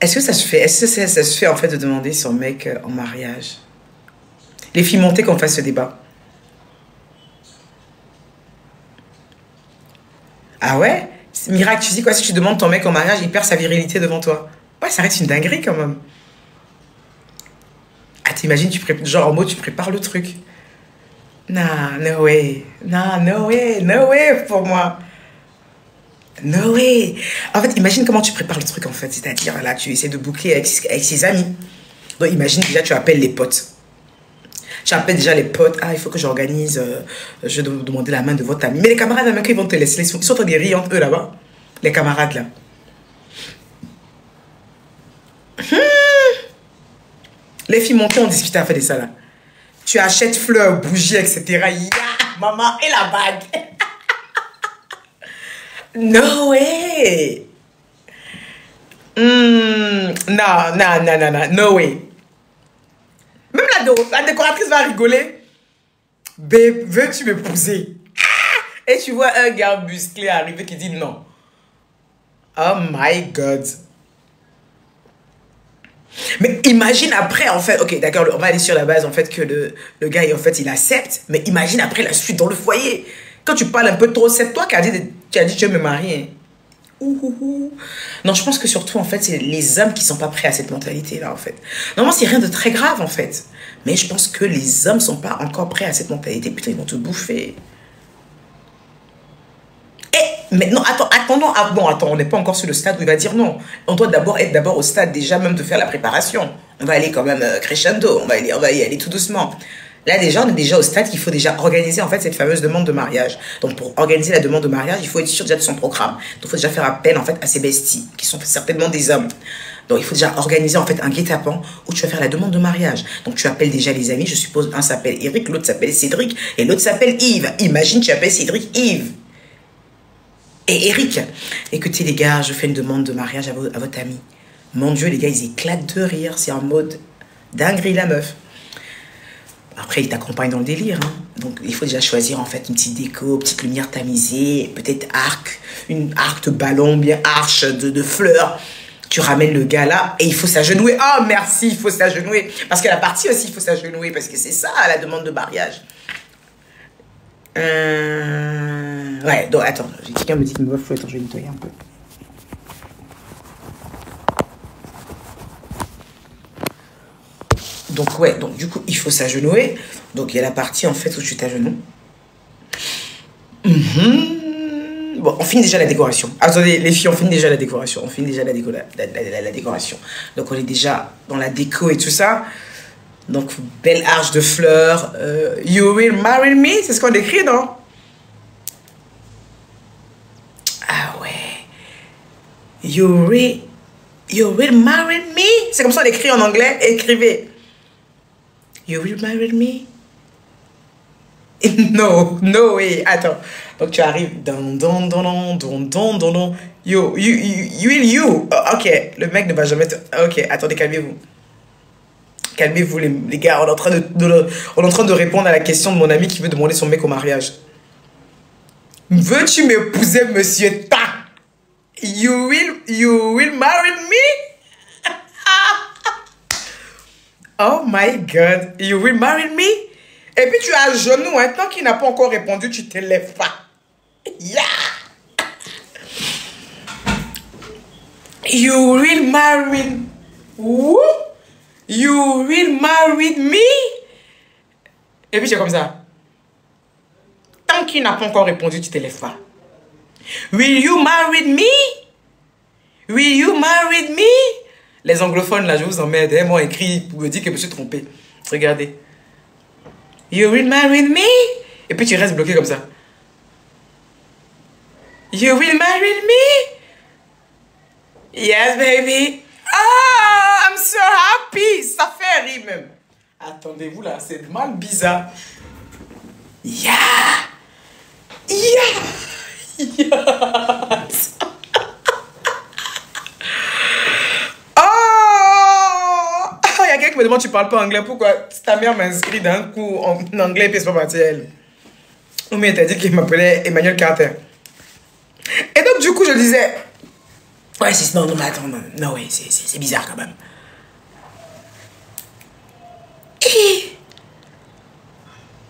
Est-ce que ça se fait, ça se fait en fait de demander son mec en mariage? Les filles montées qu'on fasse ce débat. Ah ouais? Miracle, tu dis quoi si tu demandes ton mec en mariage, il perd sa virilité devant toi? Ouais, ça reste une dinguerie quand même. Ah, t'imagines, genre en mode, tu prépares le truc. Nah, no way. Nah, no way. No way pour moi. No way. En fait, imagine comment tu prépares le truc en fait. C'est-à-dire, là, tu essaies de boucler avec ses amis. Donc, imagine déjà, tu appelles les potes. Tu appelles déjà les potes. Ah, il faut que j'organise. Je vais demander la main de votre ami. Mais les camarades, même qu'ils vont te laisser. Ils sont en train de rire entre eux là-bas. Les camarades là. Les filles montées ont discuté à faire de ça là. Tu achètes fleurs, bougies, etc. Yeah, maman, et la bague. No way. Non, non, non, non, non. No way. Même la décoratrice va rigoler. Babe, veux-tu m'épouser? Et tu vois un gars musclé arriver qui dit non. Oh my God. Mais imagine après, en fait, ok, d'accord, on va aller sur la base, en fait, que le gars, en fait, il accepte, mais imagine après la suite dans le foyer. Quand tu parles un peu trop, c'est toi qui as dit tu veux me marier. Non, je pense que surtout, en fait, c'est les hommes qui sont pas prêts à cette mentalité-là, en fait. Normalement, c'est rien de très grave, en fait. Mais je pense que les hommes sont pas encore prêts à cette mentalité. Putain, ils vont te bouffer. Mais non, attendons. Ah, bon, attends, on n'est pas encore sur le stade où il va dire non. On doit être d'abord au stade déjà même de faire la préparation. On va aller quand même crescendo. On va y aller tout doucement. Là, déjà, on est déjà au stade qu'il faut déjà organiser en fait cette fameuse demande de mariage. Donc, pour organiser la demande de mariage, il faut être sûr déjà de son programme. Donc, il faut déjà faire appel en fait à ses besties, qui sont certainement des hommes. Donc, il faut déjà organiser en fait un guet-apens où tu vas faire la demande de mariage. Donc, tu appelles déjà les amis. Je suppose un s'appelle Eric, l'autre s'appelle Cédric et l'autre s'appelle Yves. Imagine, tu appelles Cédric Yves. Et Eric, écoutez les gars, je fais une demande de mariage à votre ami. Mon Dieu, les gars, ils éclatent de rire. C'est en mode dinguerie la meuf. Après, ils t'accompagnent dans le délire. Hein. Donc, il faut déjà choisir en fait une petite déco, petite lumière tamisée, peut-être une arc de ballon, bien arche de fleurs. Tu ramènes le gars là et il faut s'agenouiller. Oh, merci, il faut s'agenouiller. Parce que la partie aussi, il faut s'agenouiller parce que c'est ça la demande de mariage. Ouais, donc attends, quelqu'un me dit qu'il me voit flou, attends, je vais nettoyer un peu. Donc ouais, donc du coup, il faut s'agenouiller. Donc il y a la partie en fait où tu t'agenouilles. Bon, on finit déjà la décoration. Attendez, les filles, on finit déjà la décoration. On finit déjà la décoration. Donc on est déjà dans la déco et tout ça. Donc, belle arche de fleurs. You will marry me? C'est ce qu'on écrit, non? Ah ouais. You will marry me? C'est comme ça on écrit en anglais. Écrivez. You will marry me? No, no way. Attends. Donc, tu arrives. You. Oh, ok. Le mec ne va jamais te... Ok, attendez, calmez-vous. Calmez-vous les gars, on est en train de répondre à la question de mon ami qui veut demander son mec au mariage. Veux-tu m'épouser, monsieur Ta? You will marry me? Oh my God, you will marry me? Et puis tu es à genoux, hein, tant qu'il n'a pas encore répondu, tu ne te lèves pas. Yeah! You will marry me? You will marry me? Et puis c'est comme ça. Tant qu'il n'a pas encore répondu, tu ne te lèves pas. Will you marry me? Will you marry me? Les anglophones, là, je vous emmerde. Ils m'ont écrit pour me dire que je me suis trompé. Regardez. You will marry me? Et puis tu restes bloqué comme ça. You will marry me? Yes, baby. Oh, I'm so happy. Ça fait rire même. Attendez-vous là, c'est mal bizarre. Yeah. Yeah. Yes. Oh. Il y a quelqu'un qui me demande tu parles pas anglais. Pourquoi? Ta mère m'a inscrit d'un coup en anglais et puis c'est pas parti elle. Ou bien t'as dit qu'il m'appelait Emmanuel Carter. Et donc du coup je disais... Ouais, non, non, mais attends, non, non ouais, c'est bizarre quand même. Et...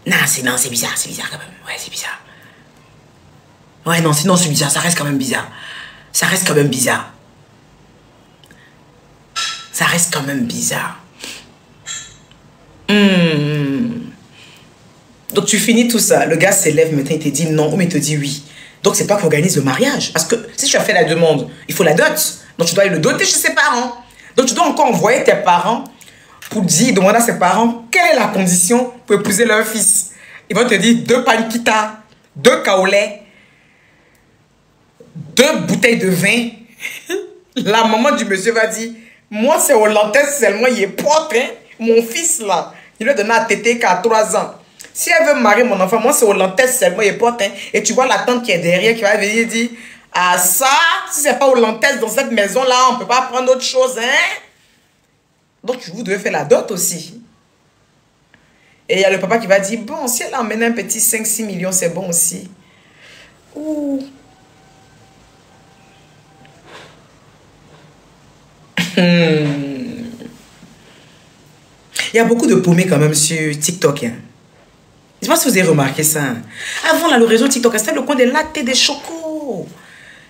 Non, c'est bizarre quand même. Ouais, c'est bizarre. Ouais, non, sinon c'est bizarre, ça reste quand même bizarre. Ça reste quand même bizarre. Ça reste quand même bizarre. Donc tu finis tout ça, le gars s'élève maintenant, il te dit non, ou il te dit oui. Donc c'est toi qui organise le mariage. Parce que si tu as fait la demande, il faut la dot. Donc tu dois aller le doter chez ses parents. Donc tu dois encore envoyer tes parents pour dire, demander à ses parents quelle est la condition pour épouser leur fils. Ils vont te dire 2 panquita, 2 kaolais, 2 bouteilles de vin. La maman du monsieur va dire, moi c'est hollandais seulement, il est propre, hein? Mon fils là, il lui a donné à tété qu'à 3 ans. Si elle veut marier mon enfant, moi c'est hollandais seulement, il est propre, hein? Et tu vois la tante qui est derrière qui va venir dire, ah ça, si c'est pas hollandais dans cette maison là, on peut pas prendre autre chose, hein? Donc vous devez faire la dot aussi. Et il y a le papa qui va dire, bon, si elle emmène un petit 5-6 millions, c'est bon aussi. Ouh. Il y a beaucoup de paumés quand même sur TikTok. Hein. Je sais pas si vous avez remarqué ça. Hein. Avant, là, le réseau TikTok, c'était le coin des lattes et des chocos.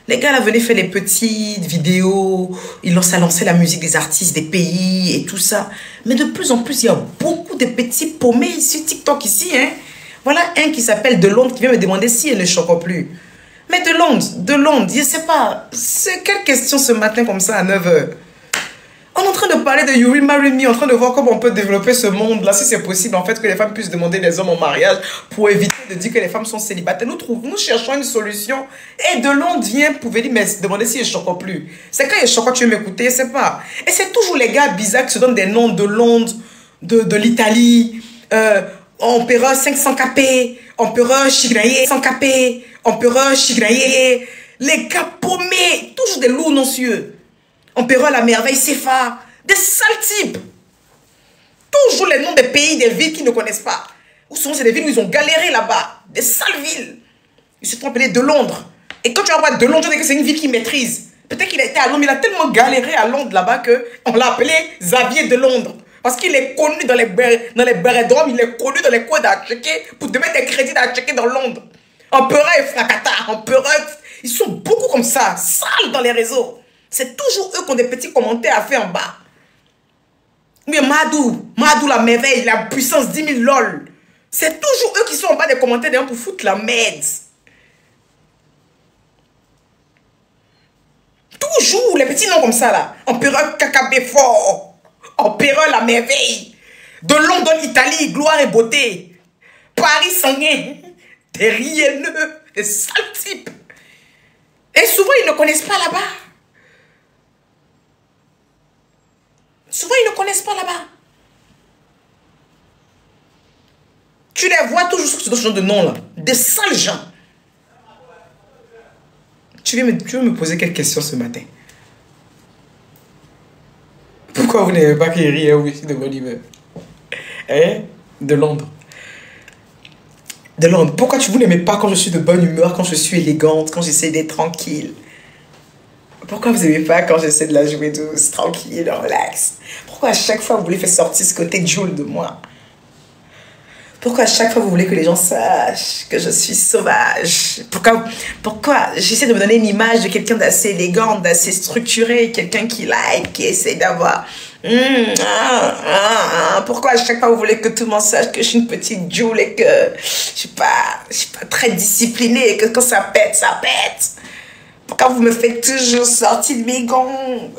Les gars, là, venaient faire les petites vidéos. Ils lançaient la musique des artistes, des pays et tout ça. Mais de plus en plus, il y a beaucoup de petits paumés sur TikTok ici. Hein. Voilà un qui s'appelle De Londres qui vient me demander si elle ne choque plus. Mais de Londres, je sais pas. C'est quelle question ce matin comme ça à 9 h? On est en train de parler de You Will Marry Me, en train de voir comment on peut développer ce monde-là, si c'est possible, en fait, que les femmes puissent demander les hommes en mariage pour éviter de dire que les femmes sont célibataires. Nous cherchons une solution. Et de Londres vient pour venir me demander si je choque plus. C'est quand je choque, tu veux m'écouter, je sais pas. Et c'est toujours les gars bizarres qui se donnent des noms de Londres, de l'Italie, empereur 500 KP, empereur Chigraye 100 KP, empereur Chigraye. Les gars paumés, toujours des loups noncieux. Empereur la merveille, Céphas, des sales types. Toujours les noms des pays, des villes qu'ils ne connaissent pas. Ou souvent c'est des villes où ils ont galéré là-bas. Des sales villes. Ils se font appeler de Londres. Et quand tu vas voir de Londres, tu dis que c'est une ville qu'ils maîtrisent. Peut-être qu'il a été à Londres, mais il a tellement galéré à Londres là-bas qu'on l'a appelé Xavier de Londres. Parce qu'il est connu dans les bérédromes, il est connu dans les coins d'Atcheké pour te mettre des crédits d'Atcheké dans Londres. Empereur et Fracata, empereur, ils sont beaucoup comme ça, sales dans les réseaux. C'est toujours eux qui ont des petits commentaires à faire en bas. Mais Madou la merveille, la puissance 10 000 lol. C'est toujours eux qui sont en bas des commentaires d'ailleurs pour foutre la merde. Toujours les petits noms comme ça là. Empereur Kakabé fort. Empereur la merveille. De Londres, Italie, gloire et beauté. Paris sanguin. Des rienneux, des sales types. Et souvent ils ne connaissent pas là-bas. Souvent, ils ne connaissent pas là-bas. Tu les vois toujours sur ce genre de nom-là. Des sales gens. Tu veux me poser quelques questions ce matin? Pourquoi vous n'aimez pas qu'il rie aussi de bonne humeur? Hein? De Londres. De Londres. Pourquoi vous n'aimez pas quand je suis de bonne humeur, quand je suis élégante, quand j'essaie d'être tranquille? Pourquoi vous n'aimez pas quand j'essaie de la jouer douce, tranquille, relax? Pourquoi à chaque fois vous voulez faire sortir ce côté Joule de moi? Pourquoi à chaque fois vous voulez que les gens sachent que je suis sauvage? Pourquoi j'essaie de me donner une image de quelqu'un d'assez élégant, d'assez structuré, quelqu'un qui like, qui essaie d'avoir... Pourquoi à chaque fois vous voulez que tout le monde sache que je suis une petite Joule et que je suis pas très disciplinée et que quand ça pète, ça pète? Pourquoi vous me faites toujours sortir de mes gonds?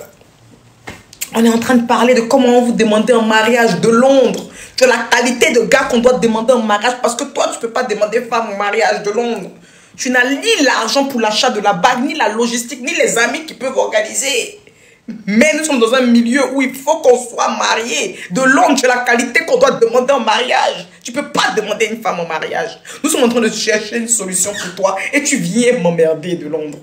On est en train de parler de comment vous demander en mariage de Londres. De la qualité de gars qu'on doit demander en mariage. Parce que toi, tu ne peux pas demander femme en mariage de Londres. Tu n'as ni l'argent pour l'achat de la bague, ni la logistique, ni les amis qui peuvent organiser. Mais nous sommes dans un milieu où il faut qu'on soit marié. De Londres, c'est la qualité qu'on doit demander en mariage. Tu ne peux pas demander une femme en mariage. Nous sommes en train de chercher une solution pour toi. Et tu viens m'emmerder de Londres.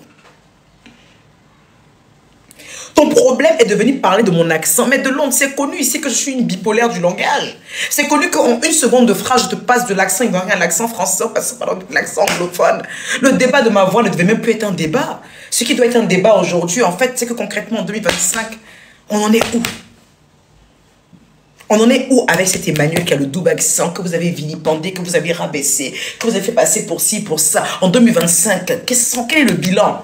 Ton problème est de venir parler de mon accent. Mais de Londres, c'est connu ici que je suis une bipolaire du langage. C'est connu qu'en une seconde de phrase, je te passe de l'accent ivoirien à l'accent français, on passe par l'accent anglophone. Le débat de ma voix ne devait même plus être un débat. Ce qui doit être un débat aujourd'hui, en fait, c'est que concrètement, en 2025, on en est où? On en est où avec cet Emmanuel qui a le double accent, que vous avez vilipendé, que vous avez rabaissé, que vous avez fait passer pour ci, pour ça? En 2025, quel est le bilan?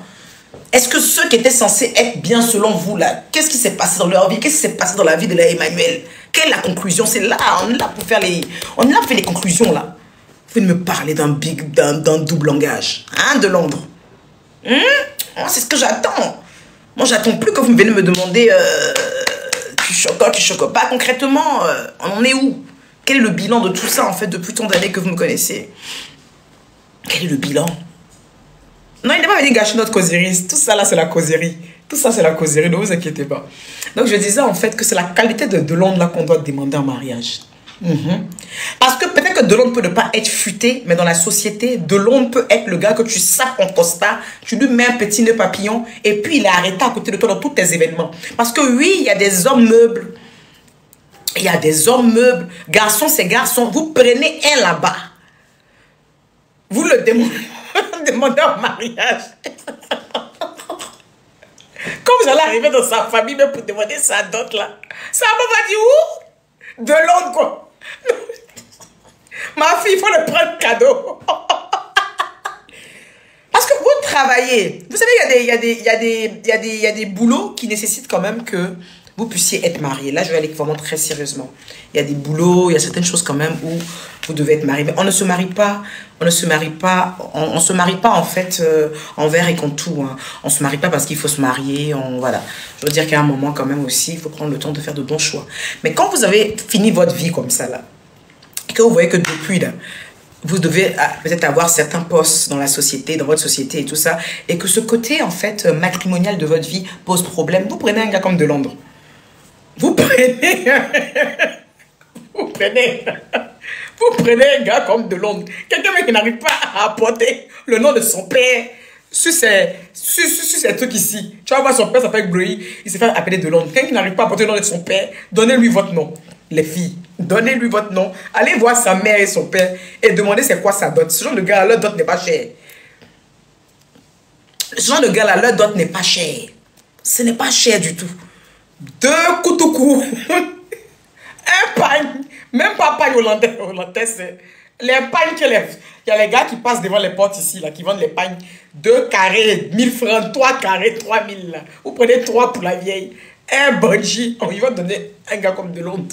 Est-ce que ceux qui étaient censés être bien selon vous, là, qu'est-ce qui s'est passé dans leur vie? Qu'est-ce qui s'est passé dans la vie de Emmanuel? Quelle est la conclusion? C'est là, on est là pour faire les... On est là pour faire les conclusions, là. Vous venez me parler d'un double langage, hein, de Londres. C'est ce que j'attends. Moi, j'attends plus que vous venez me demander... tu choques pas. Concrètement, on en est où? Quel est le bilan de tout ça, en fait, depuis tant d'années que vous me connaissez? Quel est le bilan? Non, il n'est pas venu gâcher notre causerie. Tout ça, là, c'est la causerie. Tout ça, c'est la causerie. Ne vous inquiétez pas. Donc, je disais, en fait, que c'est la qualité de Delonde, là, qu'on doit demander en mariage. Parce que peut-être que Delonde peut ne pas être futé, mais dans la société, Delonde peut être le gars que tu sapes en costard, tu lui mets un petit nœud papillon, et puis il est arrêté à côté de toi dans tous tes événements. Parce que oui, il y a des hommes meubles. Il y a des hommes meubles. Garçons, c'est garçons. Vous prenez un là-bas. Vous le demandez en mariage. Quand vous allez arriver dans sa famille, même pour demander sa dot là, ça va dire où? Delonde, quoi. Ma fille, il faut le prendre cadeau. Parce que vous travaillez. Vous savez, il y a des boulots qui nécessitent quand même que vous puissiez être marié. Là, je vais aller vraiment très sérieusement. Il y a des boulots, il y a certaines choses quand même où vous devez être marié. Mais on ne se marie pas, on se marie pas en fait envers et contre tout. Hein. On se marie pas parce qu'il faut se marier. Voilà. Je veux dire qu'à un moment quand même aussi, il faut prendre le temps de faire de bons choix. Mais quand vous avez fini votre vie comme ça là, et que vous voyez que depuis là, vous devez peut-être avoir certains postes dans la société, dans votre société et tout ça, et que ce côté en fait matrimonial de votre vie pose problème, vous prenez un gars comme Delonde. Vous prenez un gars comme Delonde. Quelqu'un qui n'arrive pas à apporter le nom de son père sur ces trucs ici. Tu vas voir son père s'appelle Grey, il s'est fait appeler Delonde. Quelqu'un qui n'arrive pas à apporter le nom de son père, donnez-lui votre nom. Les filles, donnez-lui votre nom. Allez voir sa mère et son père et demandez c'est quoi sa dot. Ce genre de gars, leur dot n'est pas cher. Ce genre de gars-là, leur dot n'est pas cher. Ce n'est pas cher du tout. 2 koutoukou. Un pagne. Même pas pagne hollandais, c'est les pagnes que les... Il y a les gars qui passent devant les portes ici, là, qui vendent les pagnes. 2 carrés, 1000 francs, 3 carrés, 3000, là. Vous prenez 3 pour la vieille. Un bungee. On va donner un gars comme Delonde.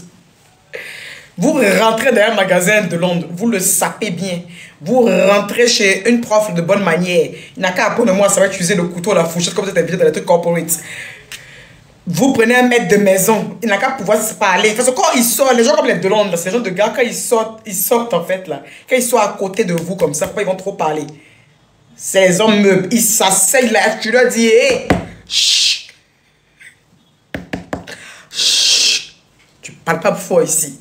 Vous rentrez dans un magasin de Londres, vous le sapez bien. Vous rentrez chez une prof de bonne manière. Il n'a qu'à apprendre moi, ça va utiliser le couteau, la fourchette, comme vous êtes invité dans les trucs corporate. Vous prenez un maître de maison, il n'a qu'à pouvoir se parler. Parce que quand il sort, les gens comme les de Londres, ces gens de gars, quand ils sortent en fait là, quand ils sont à côté de vous comme ça, pourquoi ils vont trop parler? Ces hommes meubles, ils s'asseyent là, tu leur dis, hé, chut, chut, tu parles pas fort ici.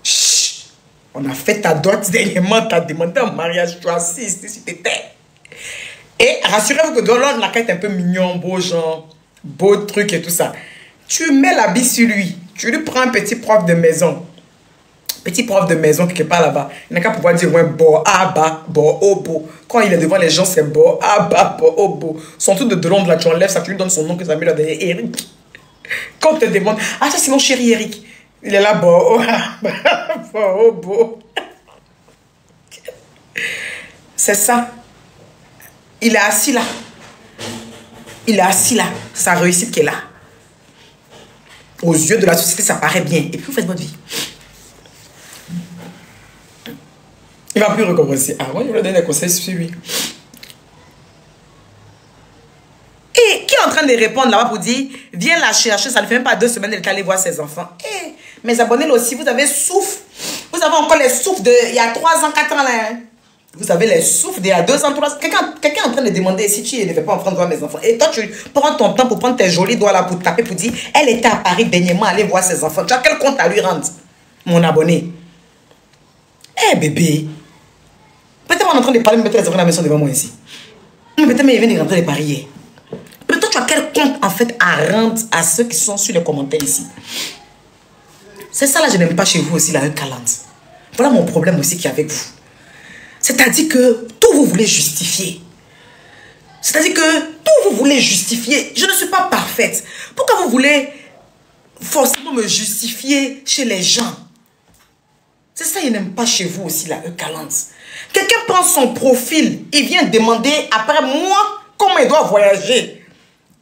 Chut, on a fait ta dot dernièrement, t'as demandé un mariage, tu assistes, si t'étais. Et rassurez-vous que Delonde, la carte est un peu mignon, beau genre. Beau truc et tout ça. Tu mets l'habit sur lui. Tu lui prends un petit prof de maison. Petit prof de maison quelque part là-bas. Il n'a qu'à pouvoir dire ouais, bo, aba, bo, obo. Quand il est devant les gens, c'est bo, aba, bo, obo. Son truc de Delonde là, tu enlèves ça, tu lui donnes son nom que ça met là derrière Eric. Quand on te demande, ah, ça c'est mon chéri Eric. Il est là, bo, aba, bo, obo. C'est ça. Il est assis là. Il est assis là, sa réussite qui est là. Aux yeux de la société, ça paraît bien. Et puis vous faites votre vie. Il ne va plus recommencer. Ah, moi je vais donner des conseils sur lui. Et qui est en train de répondre là-bas pour dire, viens la chercher, ça ne fait même pas 2 semaines qu'elle est allée voir ses enfants. Et mes abonnés là aussi, vous avez souffle. Vous avez encore les souffles il y a 3 ans, 4 ans là. Hein? Vous avez les souffles d'il y a 2 ans, 3 ans. Quelqu'un est en train de demander si tu ne fais pas en train de voir mes enfants. Et toi, tu prends ton temps pour prendre tes jolis doigts là pour taper, pour dire, elle était à Paris dernièrement, aller voir ses enfants. Tu as quel compte à lui rendre, mon abonné? Eh bébé, peut-être on est en train de parler, mais peut-être les enfants de la maison devant moi ici. Peut-être mais il vient de rentrer de Paris. Peut-être tu as quel compte en fait à rendre à ceux qui sont sur les commentaires ici. C'est ça là, je n'aime pas chez vous aussi, là, un calante. Voilà mon problème aussi qui est avec vous. C'est-à-dire que tout vous voulez justifier. C'est-à-dire que tout vous voulez justifier. Je ne suis pas parfaite. Pourquoi vous voulez forcément me justifier chez les gens? C'est ça, je n'aime pas chez vous aussi, là, un calante. Quelqu'un prend son profil, il vient demander après moi comment il doit voyager.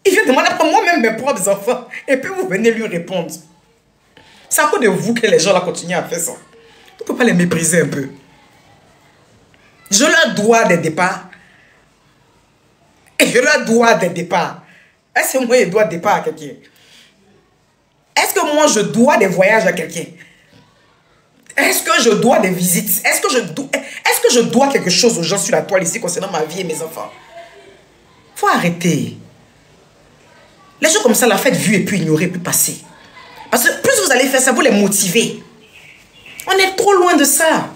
Il vient demander après moi-même mes propres enfants. Et puis vous venez lui répondre. C'est à cause de vous que les gens là continuent à faire ça. On ne peut pas les mépriser un peu. Je leur dois des départs. Et je leur dois des départs. Est-ce que moi je dois des départs à quelqu'un? Est-ce que moi je dois des voyages à quelqu'un? Est-ce que je dois des visites? Est-ce que je dois quelque chose aux gens sur la toile ici concernant ma vie et mes enfants? Faut arrêter. Les gens comme ça, la faites vue et puis ignorer, puis passer. Parce que plus vous allez faire ça, vous les motivez. On est trop loin de ça.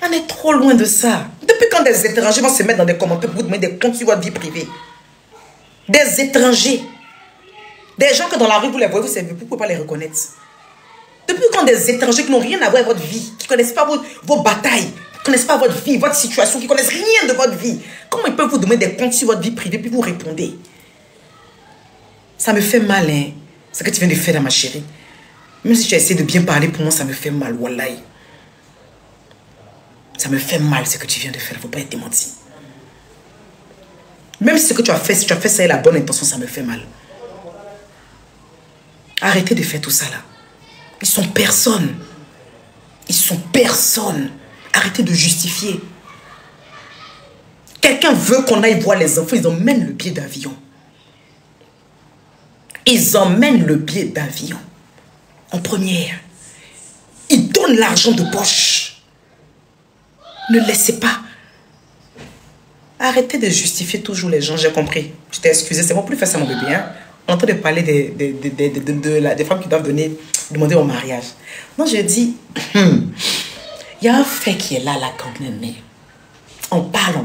On est trop loin de ça. Depuis quand des étrangers vont se mettre dans des commentaires pour vous demander des comptes sur votre vie privée? Des étrangers. Des gens que dans la rue, vous les voyez, vous ne pouvez pas les reconnaître. Depuis quand des étrangers qui n'ont rien à voir avec votre vie, qui ne connaissent pas vos batailles, qui ne connaissent pas votre vie, votre situation, qui ne connaissent rien de votre vie, comment ils peuvent vous demander des comptes sur votre vie privée puis vous répondez? Ça me fait mal, hein, ce que tu viens de faire, ma chérie. Même si tu as essayé de bien parler, pour moi, ça me fait mal, wallahi. Ça me fait mal, ce que tu viens de faire, il ne faut pas être démenti. Même si ce que tu as fait, si tu as fait ça avec la bonne intention, ça me fait mal. Arrêtez de faire tout ça là. Ils sont personne. Ils sont personne. Arrêtez de justifier. Quelqu'un veut qu'on aille voir les enfants, ils emmènent le billet d'avion. Ils emmènent le billet d'avion. En première. Ils donnent l'argent de poche. Ne laissez pas. Arrêtez de justifier toujours les gens, j'ai compris. Je t'ai excusé, c'est bon, plus facile mon bébé. Hein? On est en train de parler des femmes qui doivent demander au mariage. Moi, je dis, il y a un fait qui est là quand même. On parle.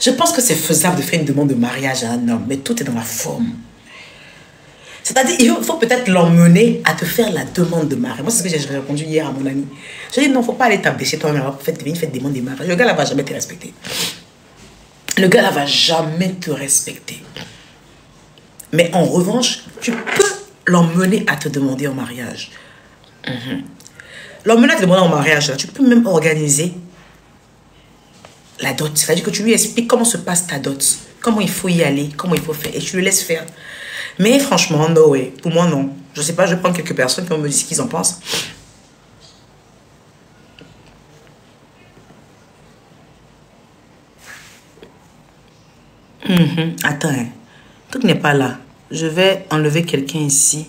Je pense que c'est faisable de faire une demande de mariage à un homme, mais tout est dans la forme. C'est-à-dire, il faut peut-être l'emmener à te faire la demande de mariage. Moi, c'est ce que j'ai répondu hier à mon ami. Je lui ai dit, non, il ne faut pas aller taper chez toi-même, venir faire une demande de mariage. Le gars là va jamais te respecter. Le gars là va jamais te respecter. Mais en revanche, tu peux l'emmener à te demander en mariage. L'emmener à te demander en mariage, là, tu peux même organiser la dot. C'est-à-dire que tu lui expliques comment se passe ta dot. Comment il faut y aller, comment il faut faire. Et tu le laisses faire. Mais franchement, no way. Pour moi, non. Je sais pas, je prends quelques personnes qui vont me dire ce qu'ils en pensent. Attends, hein. Tout n'est pas là. Je vais enlever quelqu'un ici.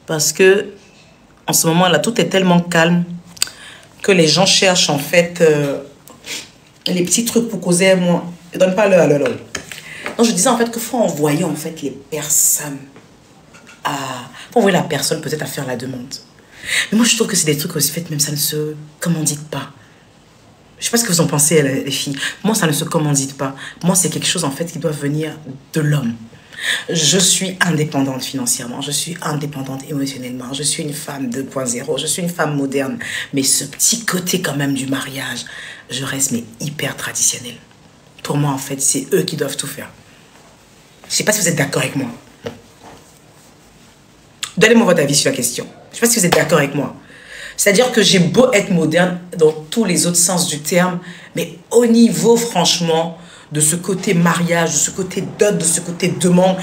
Parce que, en ce moment-là, tout est tellement calme que les gens cherchent, en fait, les petits trucs pour causer à moi. Ne donne pas l'heure. Donc, je disais, en fait, qu'il faut envoyer, en fait, les personnes à... faut envoyer la personne, peut-être, à faire la demande. Mais moi, je trouve que c'est des trucs aussi, fait, même ça ne se commandite pas. Je ne sais pas ce que vous en pensez, les filles. Moi, ça ne se commandite pas. Moi, c'est quelque chose, en fait, qui doit venir de l'homme. Je suis indépendante financièrement. Je suis indépendante émotionnellement. Je suis une femme 2.0. Je suis une femme moderne. Mais ce petit côté, quand même, du mariage, je reste, mais hyper traditionnelle. Pour moi, en fait, c'est eux qui doivent tout faire. Je ne sais pas si vous êtes d'accord avec moi. Donnez-moi votre avis sur la question. Je ne sais pas si vous êtes d'accord avec moi. C'est-à-dire que j'ai beau être moderne dans tous les autres sens du terme, mais au niveau, franchement, de ce côté mariage, de ce côté dot, de ce côté demande,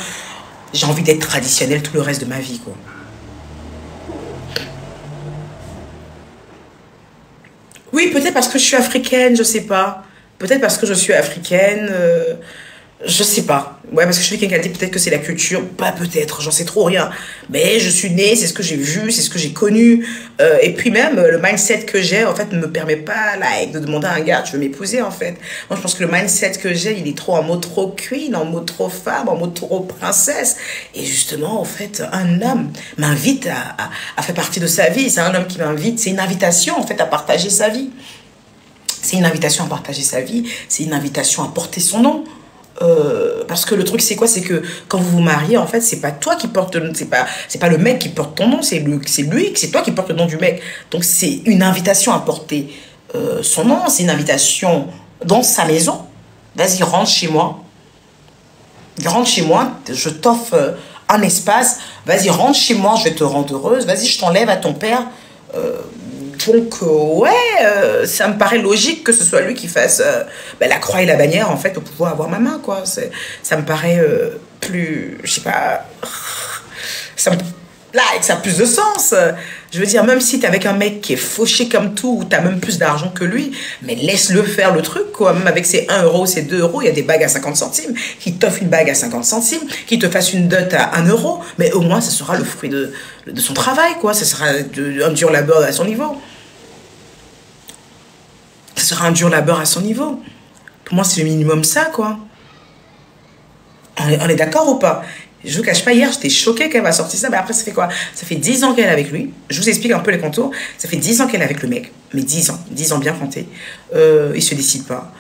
j'ai envie d'être traditionnelle tout le reste de ma vie, quoi. Oui, peut-être parce que je suis africaine, je sais pas. Peut-être parce que je suis africaine, je sais pas. Ouais, parce que je suis quelqu'un qui a dit peut-être que c'est la culture. Pas peut-être, j'en sais trop rien. Mais je suis née, c'est ce que j'ai vu, c'est ce que j'ai connu. Et puis même, le mindset que j'ai, en fait, ne me permet pas, like, de demander à un gars, tu veux m'épouser, en fait. Moi, je pense que le mindset que j'ai, il est trop en mode trop queen, en mode trop femme, en mode trop princesse. Et justement, en fait, un homme m'invite à faire partie de sa vie. C'est un homme qui m'invite, c'est une invitation, en fait, à partager sa vie. C'est une invitation à partager sa vie, c'est une invitation à porter son nom. Parce que le truc c'est quoi, c'est que quand vous vous mariez en fait c'est pas toi qui porte, c'est pas le mec qui porte ton nom, c'est toi qui porte le nom du mec. Donc c'est une invitation à porter son nom, c'est une invitation dans sa maison. Vas-y, rentre chez moi, je t'offre un espace, vas-y rentre chez moi, je vais te rendre heureuse, vas-y je t'enlève à ton père. Donc, ouais, ça me paraît logique que ce soit lui qui fasse la croix et la bannière, en fait, pour pouvoir avoir ma main, quoi. Ça me paraît plus, je sais pas, là, ça a plus de sens. Je veux dire, même si t'es avec un mec qui est fauché comme tout, ou t'as même plus d'argent que lui, mais laisse-le faire le truc, quoi. Même avec ses 1 euro, ses 2 euros, il y a des bagues à 50 centimes, qui t'offrent une bague à 50 centimes, qui te fasse une dot à 1 euro, mais au moins, ce sera le fruit de son travail, quoi. Ce sera un dur labeur à son niveau. Ce sera un dur labeur à son niveau. Pour moi, c'est le minimum ça, quoi. On est d'accord ou pas? Je vous cache pas, hier, j'étais choquée qu'elle m'a sorti ça. Mais après, ça fait quoi? Ça fait 10 ans qu'elle est avec lui. Je vous explique un peu les contours. Ça fait 10 ans qu'elle est avec le mec. Mais 10 ans bien comptés. Il se décide pas.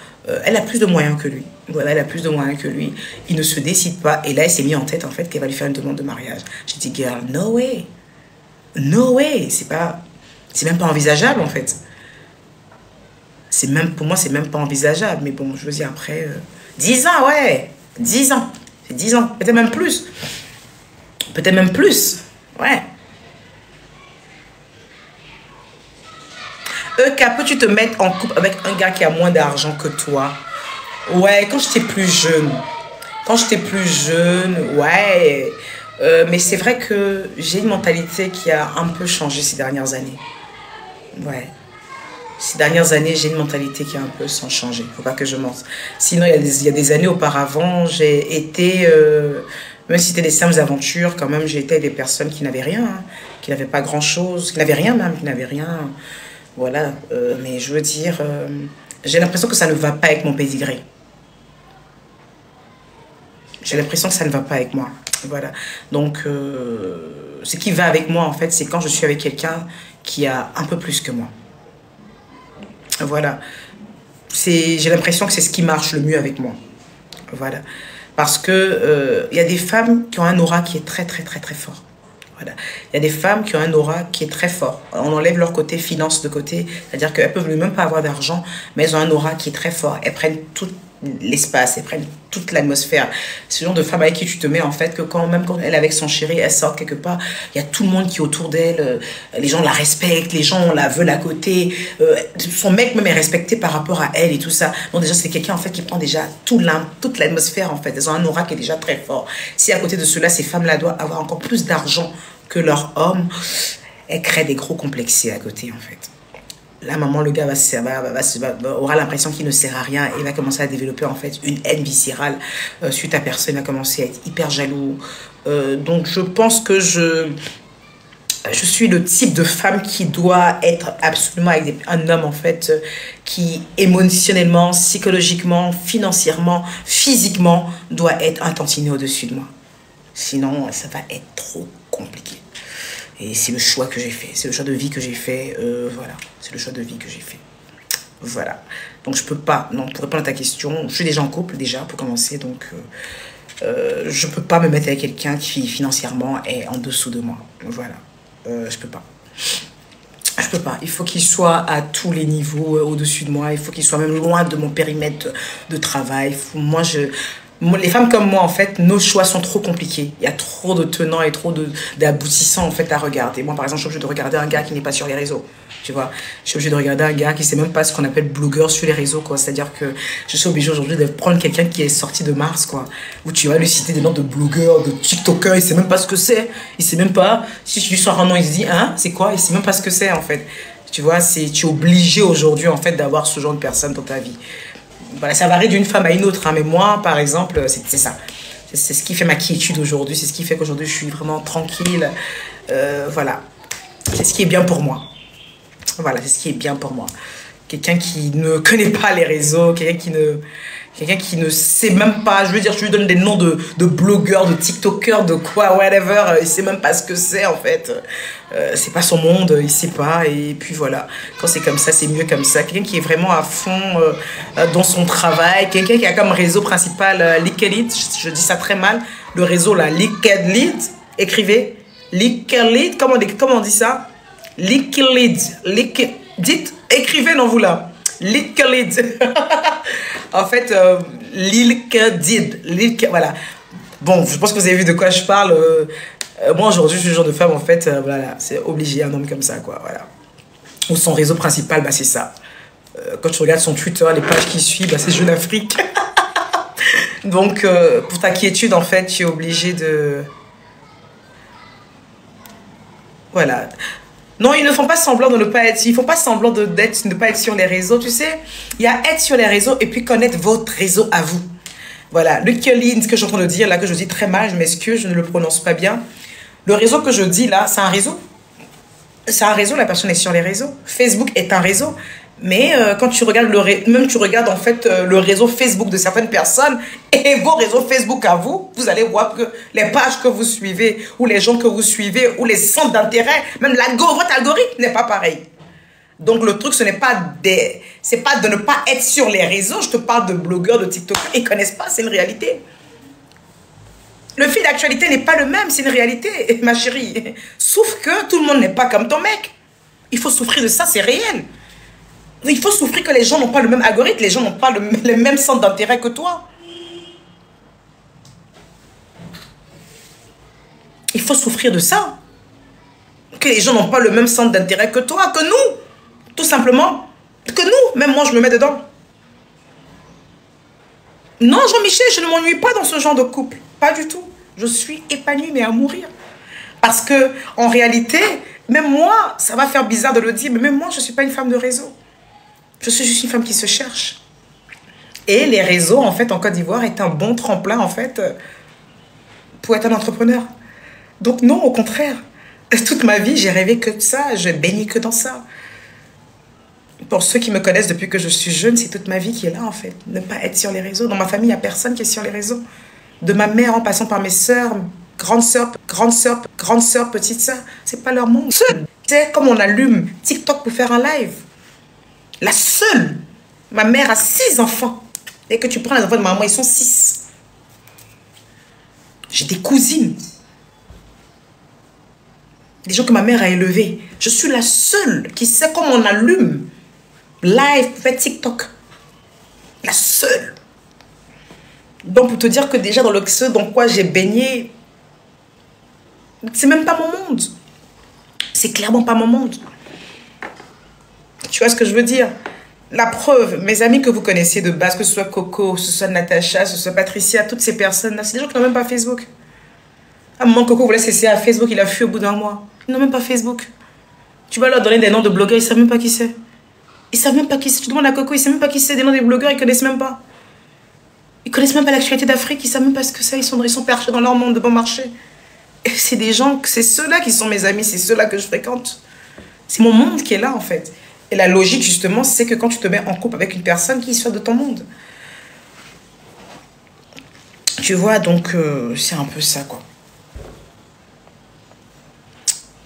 Elle a plus de moyens que lui. Voilà, elle a plus de moyens que lui. Il ne se décide pas. Et là, elle s'est mis en tête, en fait, qu'elle va lui faire une demande de mariage. J'ai dit, girl, no way. No way. C'est même pas envisageable, en fait. Pour moi, c'est même pas envisageable. Mais bon, je veux dire, après... 10 ans, ouais. 10 ans. C'est 10 ans. Peut-être même plus. Peut-être même plus. Ouais. Peux-tu te mettre en couple avec un gars qui a moins d'argent que toi? Ouais, quand j'étais plus jeune. Ouais. Mais c'est vrai que j'ai une mentalité qui a un peu changé ces dernières années. Ouais. Ces dernières années, j'ai une mentalité qui a un peu sans changer. Faut pas que je mente. Sinon, il y a des années auparavant, j'ai été... même si c'était des simples aventures, quand même, j'ai été avec des personnes qui n'avaient rien, hein, qui n'avaient pas grand-chose, qui n'avaient rien même, qui n'avaient rien. Voilà. Mais je veux dire, j'ai l'impression que ça ne va pas avec mon pédigré. J'ai l'impression que ça ne va pas avec moi. Voilà. Donc, ce qui va avec moi, en fait, c'est quand je suis avec quelqu'un qui a un peu plus que moi. Voilà. J'ai l'impression que c'est ce qui marche le mieux avec moi. Voilà. Parce que y a des femmes qui ont un aura qui est très, très, très, très fort. Voilà. Il y a des femmes qui ont un aura qui est très fort. On enlève leur côté finance de côté. C'est-à-dire qu'elles peuvent même pas avoir d'argent, mais elles ont un aura qui est très fort. Elles prennent tout l'espace, elles prennent toute l'atmosphère. C'est le genre de femme avec qui tu te mets, en fait, que même quand elle est avec son chéri, elle sort quelque part, il y a tout le monde qui est autour d'elle, les gens la respectent, les gens la veulent à côté, son mec même est respecté par rapport à elle et tout ça. Donc déjà, c'est quelqu'un, en fait, qui prend déjà toute l'atmosphère, en fait. Elles ont un aura qui est déjà très fort. Si à côté de cela, ces femmes-là doivent avoir encore plus d'argent que leur homme, elles créent des gros complexés à côté, en fait. Là, maman, le gars aura l'impression qu'il ne sert à rien et va commencer à développer en fait une haine viscérale suite à personne, va commencer à être hyper jaloux. Donc, je pense que je suis le type de femme qui doit être absolument avec un homme en fait qui émotionnellement, psychologiquement, financièrement, physiquement doit être un tantinet au-dessus de moi. Sinon, ça va être trop compliqué. Et c'est le choix que j'ai fait. C'est le choix de vie que j'ai fait. Voilà. C'est le choix de vie que j'ai fait. Voilà. Donc, je peux pas... Non, pour répondre à ta question, je suis déjà en couple, déjà, pour commencer. Donc, je peux pas me mettre avec quelqu'un qui, financièrement, est en dessous de moi. Voilà. Je peux pas. Je peux pas. Il faut qu'il soit à tous les niveaux au-dessus de moi. Il faut qu'il soit même loin de mon périmètre de travail. Les femmes comme moi, en fait, nos choix sont trop compliqués. Il y a trop de tenants et trop d'aboutissants, en fait, à regarder. Moi, par exemple, je suis obligée de regarder un gars qui n'est pas sur les réseaux. Tu vois, je suis obligée de regarder un gars qui ne sait même pas ce qu'on appelle blogueur sur les réseaux, quoi. C'est-à-dire que je suis obligée aujourd'hui de prendre quelqu'un qui est sorti de Mars, quoi. Où tu vas lui citer des noms de blogueurs, de tiktokers, il ne sait même pas ce que c'est. Il ne sait même pas. Si tu lui sors un nom, il se dit, hein, c'est quoi? Il ne sait même pas ce que c'est, en fait. Tu vois, tu es obligé aujourd'hui, en fait, d'avoir ce genre de personne dans ta vie. Voilà, ça varie d'une femme à une autre, hein, mais moi, par exemple, c'est ça. C'est ce qui fait ma quiétude aujourd'hui, c'est ce qui fait qu'aujourd'hui, je suis vraiment tranquille. Voilà, c'est ce qui est bien pour moi. Voilà, c'est ce qui est bien pour moi. Quelqu'un qui ne connaît pas les réseaux, quelqu'un Quelqu'un qui ne sait même pas, je veux dire, je lui donne des noms de blogueurs, de tiktokers, de quoi, whatever, il sait même pas ce que c'est en fait. C'est pas son monde, il sait pas, et puis voilà. Quand c'est comme ça, c'est mieux comme ça. Quelqu'un qui est vraiment à fond dans son travail, quelqu'un qui a comme réseau principal LinkedIn, je dis ça très mal, le réseau là, LinkedIn, écrivez, LinkedIn, comment on dit ça? LinkedIn, dites, écrivez non vous là. LinkedIn. En fait, LinkedIn. Voilà. Bon, je pense que vous avez vu de quoi je parle. Moi, aujourd'hui, je suis le genre de femme, en fait, voilà, c'est obligé, un homme comme ça, quoi, voilà. Ou son réseau principal, bah, c'est ça. Quand tu regardes son Twitter, les pages qui suivent, bah, c'est Jeune Afrique. Donc, pour ta quiétude, en fait, tu es obligé de... Voilà. Non, ils ne font pas semblant de ne pas être... Ils ne font pas semblant de ne pas être sur les réseaux, tu sais. Il y a être sur les réseaux et puis connaître votre réseau à vous. Voilà. Le LinkedIn, ce que je suis en train de dire, là, que je dis très mal, je m'excuse, je ne le prononce pas bien. Le réseau que je dis, là, c'est un réseau. C'est un réseau, la personne est sur les réseaux. Facebook est un réseau. Mais quand tu regardes tu regardes en fait le réseau Facebook de certaines personnes et vos réseaux Facebook à vous, vous allez voir que les pages que vous suivez ou les gens que vous suivez ou les centres d'intérêt, même votre algorithme n'est pas pareil. Donc le truc, ce n'est pas c'est pas de ne pas être sur les réseaux. Je te parle de blogueurs, de TikTok, ils connaissent pas, c'est une réalité. Le fil d'actualité n'est pas le même, c'est une réalité, ma chérie. Sauf que tout le monde n'est pas comme ton mec. Il faut souffrir de ça, c'est réel. Il faut souffrir que les gens n'ont pas le même algorithme, les gens n'ont pas le même centre d'intérêt que toi. Il faut souffrir de ça. Que les gens n'ont pas le même centre d'intérêt que toi, que nous. Tout simplement. Que nous. Même moi, je me mets dedans. Non, Jean-Michel, je ne m'ennuie pas dans ce genre de couple. Pas du tout. Je suis épanouie, mais à mourir. Parce que, en réalité, même moi, ça va faire bizarre de le dire, mais même moi, je ne suis pas une femme de réseau. Je suis juste une femme qui se cherche. Et les réseaux, en fait, en Côte d'Ivoire, est un bon tremplin, en fait, pour être un entrepreneur. Donc non, au contraire. Toute ma vie, j'ai rêvé que de ça. Je baignais que dans ça. Pour ceux qui me connaissent depuis que je suis jeune, c'est toute ma vie qui est là, en fait. Ne pas être sur les réseaux. Dans ma famille, il n'y a personne qui est sur les réseaux. De ma mère, en passant par mes sœurs, grande sœur, petite sœur. C'est pas leur monde. C'est comme on allume TikTok pour faire un live. La seule. Ma mère a 6 enfants. Et que tu prends les enfants de ma maman, ils sont 6. J'ai des cousines. Des gens que ma mère a élevés. Je suis la seule qui sait comment on allume live pour faire TikTok. La seule. Donc, pour te dire que déjà dans ce dans quoi j'ai baigné, c'est même pas mon monde. C'est clairement pas mon monde. Tu vois ce que je veux dire? La preuve, mes amis que vous connaissez de base, que ce soit Coco, que ce soit Natacha, que ce soit Patricia, toutes ces personnes-là, c'est des gens qui n'ont même pas Facebook. À un moment, Coco voulait cesser à Facebook, il a fui au bout d'un mois. Ils n'ont même pas Facebook. Tu vas leur donner des noms de blogueurs, ils ne savent même pas qui c'est. Ils ne savent même pas qui c'est. Tu demandes à Coco, ils ne savent même pas qui c'est. Des noms des blogueurs, ils ne connaissent même pas. Ils ne connaissent même pas l'actualité d'Afrique, ils ne savent même pas ce que c'est. Ils sont perchés dans leur monde de bon marché. Et c'est des gens, c'est ceux-là qui sont mes amis, c'est ceux-là que je fréquente. C'est mon monde qui est là, en fait. Et la logique, justement, c'est que quand tu te mets en couple avec une personne qui soit de ton monde. Tu vois, donc, c'est un peu ça, quoi.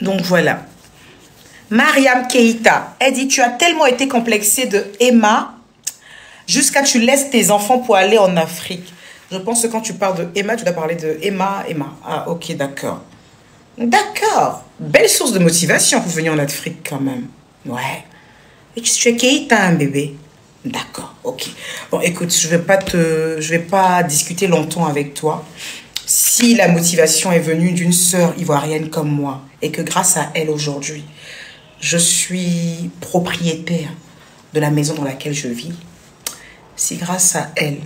Donc, voilà. Mariam Keita, elle dit, tu as tellement été complexée de Emma jusqu'à tu laisses tes enfants pour aller en Afrique. Je pense que quand tu parles de Emma, tu dois parler de Emma. Ah, ok, d'accord. D'accord. Belle source de motivation pour venir en Afrique, quand même. Ouais. Et tu es Keita, un bébé. D'accord, ok. Bon, écoute, je vais pas discuter longtemps avec toi. Si la motivation est venue d'une sœur ivoirienne comme moi, et que grâce à elle aujourd'hui, je suis propriétaire de la maison dans laquelle je vis, si grâce à elle,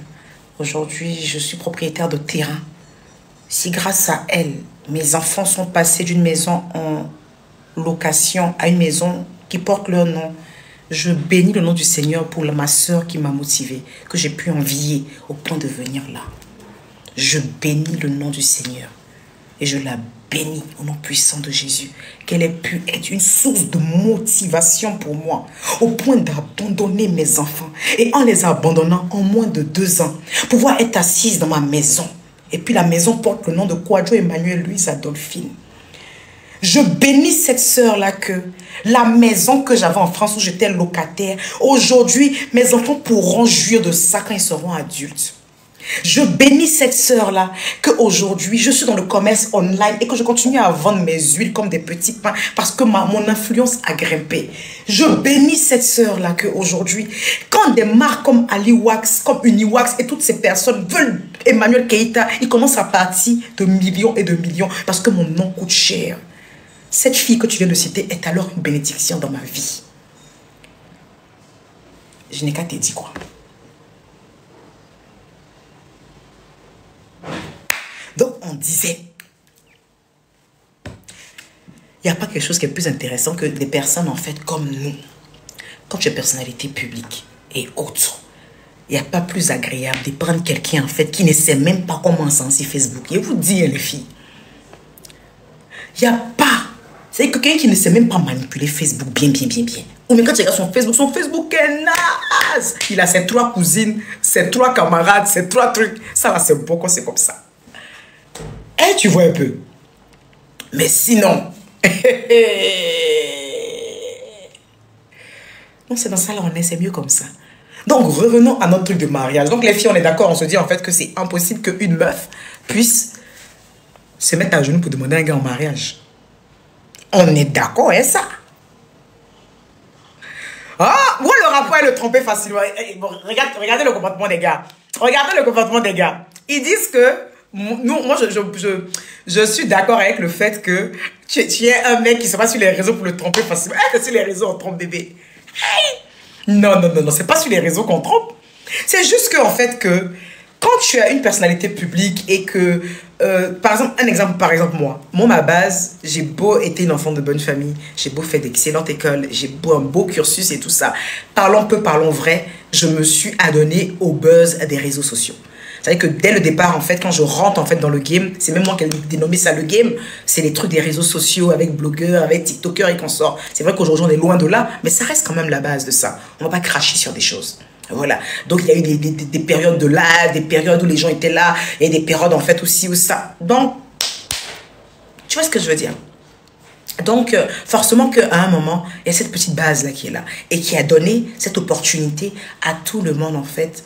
aujourd'hui, je suis propriétaire de terrain, si grâce à elle, mes enfants sont passés d'une maison en location à une maison qui porte leur nom, je bénis le nom du Seigneur pour ma sœur qui m'a motivée, que j'ai pu envier au point de venir là. Je bénis le nom du Seigneur et je la bénis au nom puissant de Jésus, qu'elle ait pu être une source de motivation pour moi, au point d'abandonner mes enfants. Et en les abandonnant en moins de 2 ans, pouvoir être assise dans ma maison. Et puis la maison porte le nom de Kwadjo Emmanuel Louise Adolphine. Je bénis cette sœur-là que la maison que j'avais en France où j'étais locataire, aujourd'hui, mes enfants pourront jouir de ça quand ils seront adultes. Je bénis cette sœur-là qu'aujourd'hui, je suis dans le commerce online et que je continue à vendre mes huiles comme des petits pains parce que mon influence a grimpé. Je bénis cette sœur-là qu'aujourd'hui, quand des marques comme AliWax, comme Uniwax et toutes ces personnes veulent Emmanuel Keita, ils commencent à partir de millions et de millions parce que mon nom coûte cher. Cette fille que tu viens de citer est alors une bénédiction dans ma vie. Je n'ai qu'à te dire quoi. Donc, on disait, il n'y a pas quelque chose qui est plus intéressant que des personnes, en fait, comme nous. Quand tu es personnalité publique et autres, il n'y a pas plus agréable de prendre quelqu'un, en fait, qui ne sait même pas comment sentir Facebook. Et vous dis, les filles, il n'y a pas. C'est quelqu'un qui ne sait même pas manipuler Facebook bien. Ou même quand tu regardes son Facebook est naze. Il a ses 3 cousines, ses 3 camarades, ses 3 trucs. Ça, là, c'est beau quand c'est comme ça. Et tu vois un peu. Mais sinon... non, c'est dans ça, là, on est, c'est mieux comme ça. Donc, revenons à notre truc de mariage. Donc, les filles, on est d'accord, on se dit en fait que c'est impossible qu'une meuf puisse se mettre à genoux pour demander un gars en mariage. On est d'accord, hein, ça? Ah, moi, le rapport est le tromper facilement. Regardez le comportement des gars. Regardez le comportement des gars. Ils disent que moi, je suis d'accord avec le fait que tu es un mec qui se passe sur les réseaux pour le tromper facilement. C'est sur les réseaux, on trompe bébé. Non, c'est pas sur les réseaux qu'on trompe. C'est juste que, en fait, que quand tu as une personnalité publique et que, par exemple, moi, ma base, j'ai beau être une enfant de bonne famille, j'ai beau faire d'excellentes écoles, j'ai beau un beau cursus et tout ça. Parlons peu, parlons vrai, je me suis adonné au buzz des réseaux sociaux. C'est-à-dire que dès le départ, en fait, quand je rentre en fait dans le game, c'est même moi qui ai dénommé ça le game, c'est les trucs des réseaux sociaux avec blogueurs, avec tiktokers et consorts. C'est vrai qu'aujourd'hui, on est loin de là, mais ça reste quand même la base de ça. On ne va pas cracher sur des choses. Voilà. Donc, il y a eu des périodes de live, des périodes où les gens étaient là, et des périodes, en fait, aussi où ça. Donc, tu vois ce que je veux dire? Donc, forcément qu'à un moment, il y a cette petite base-là qui est là, et qui a donné cette opportunité à tout le monde, en fait,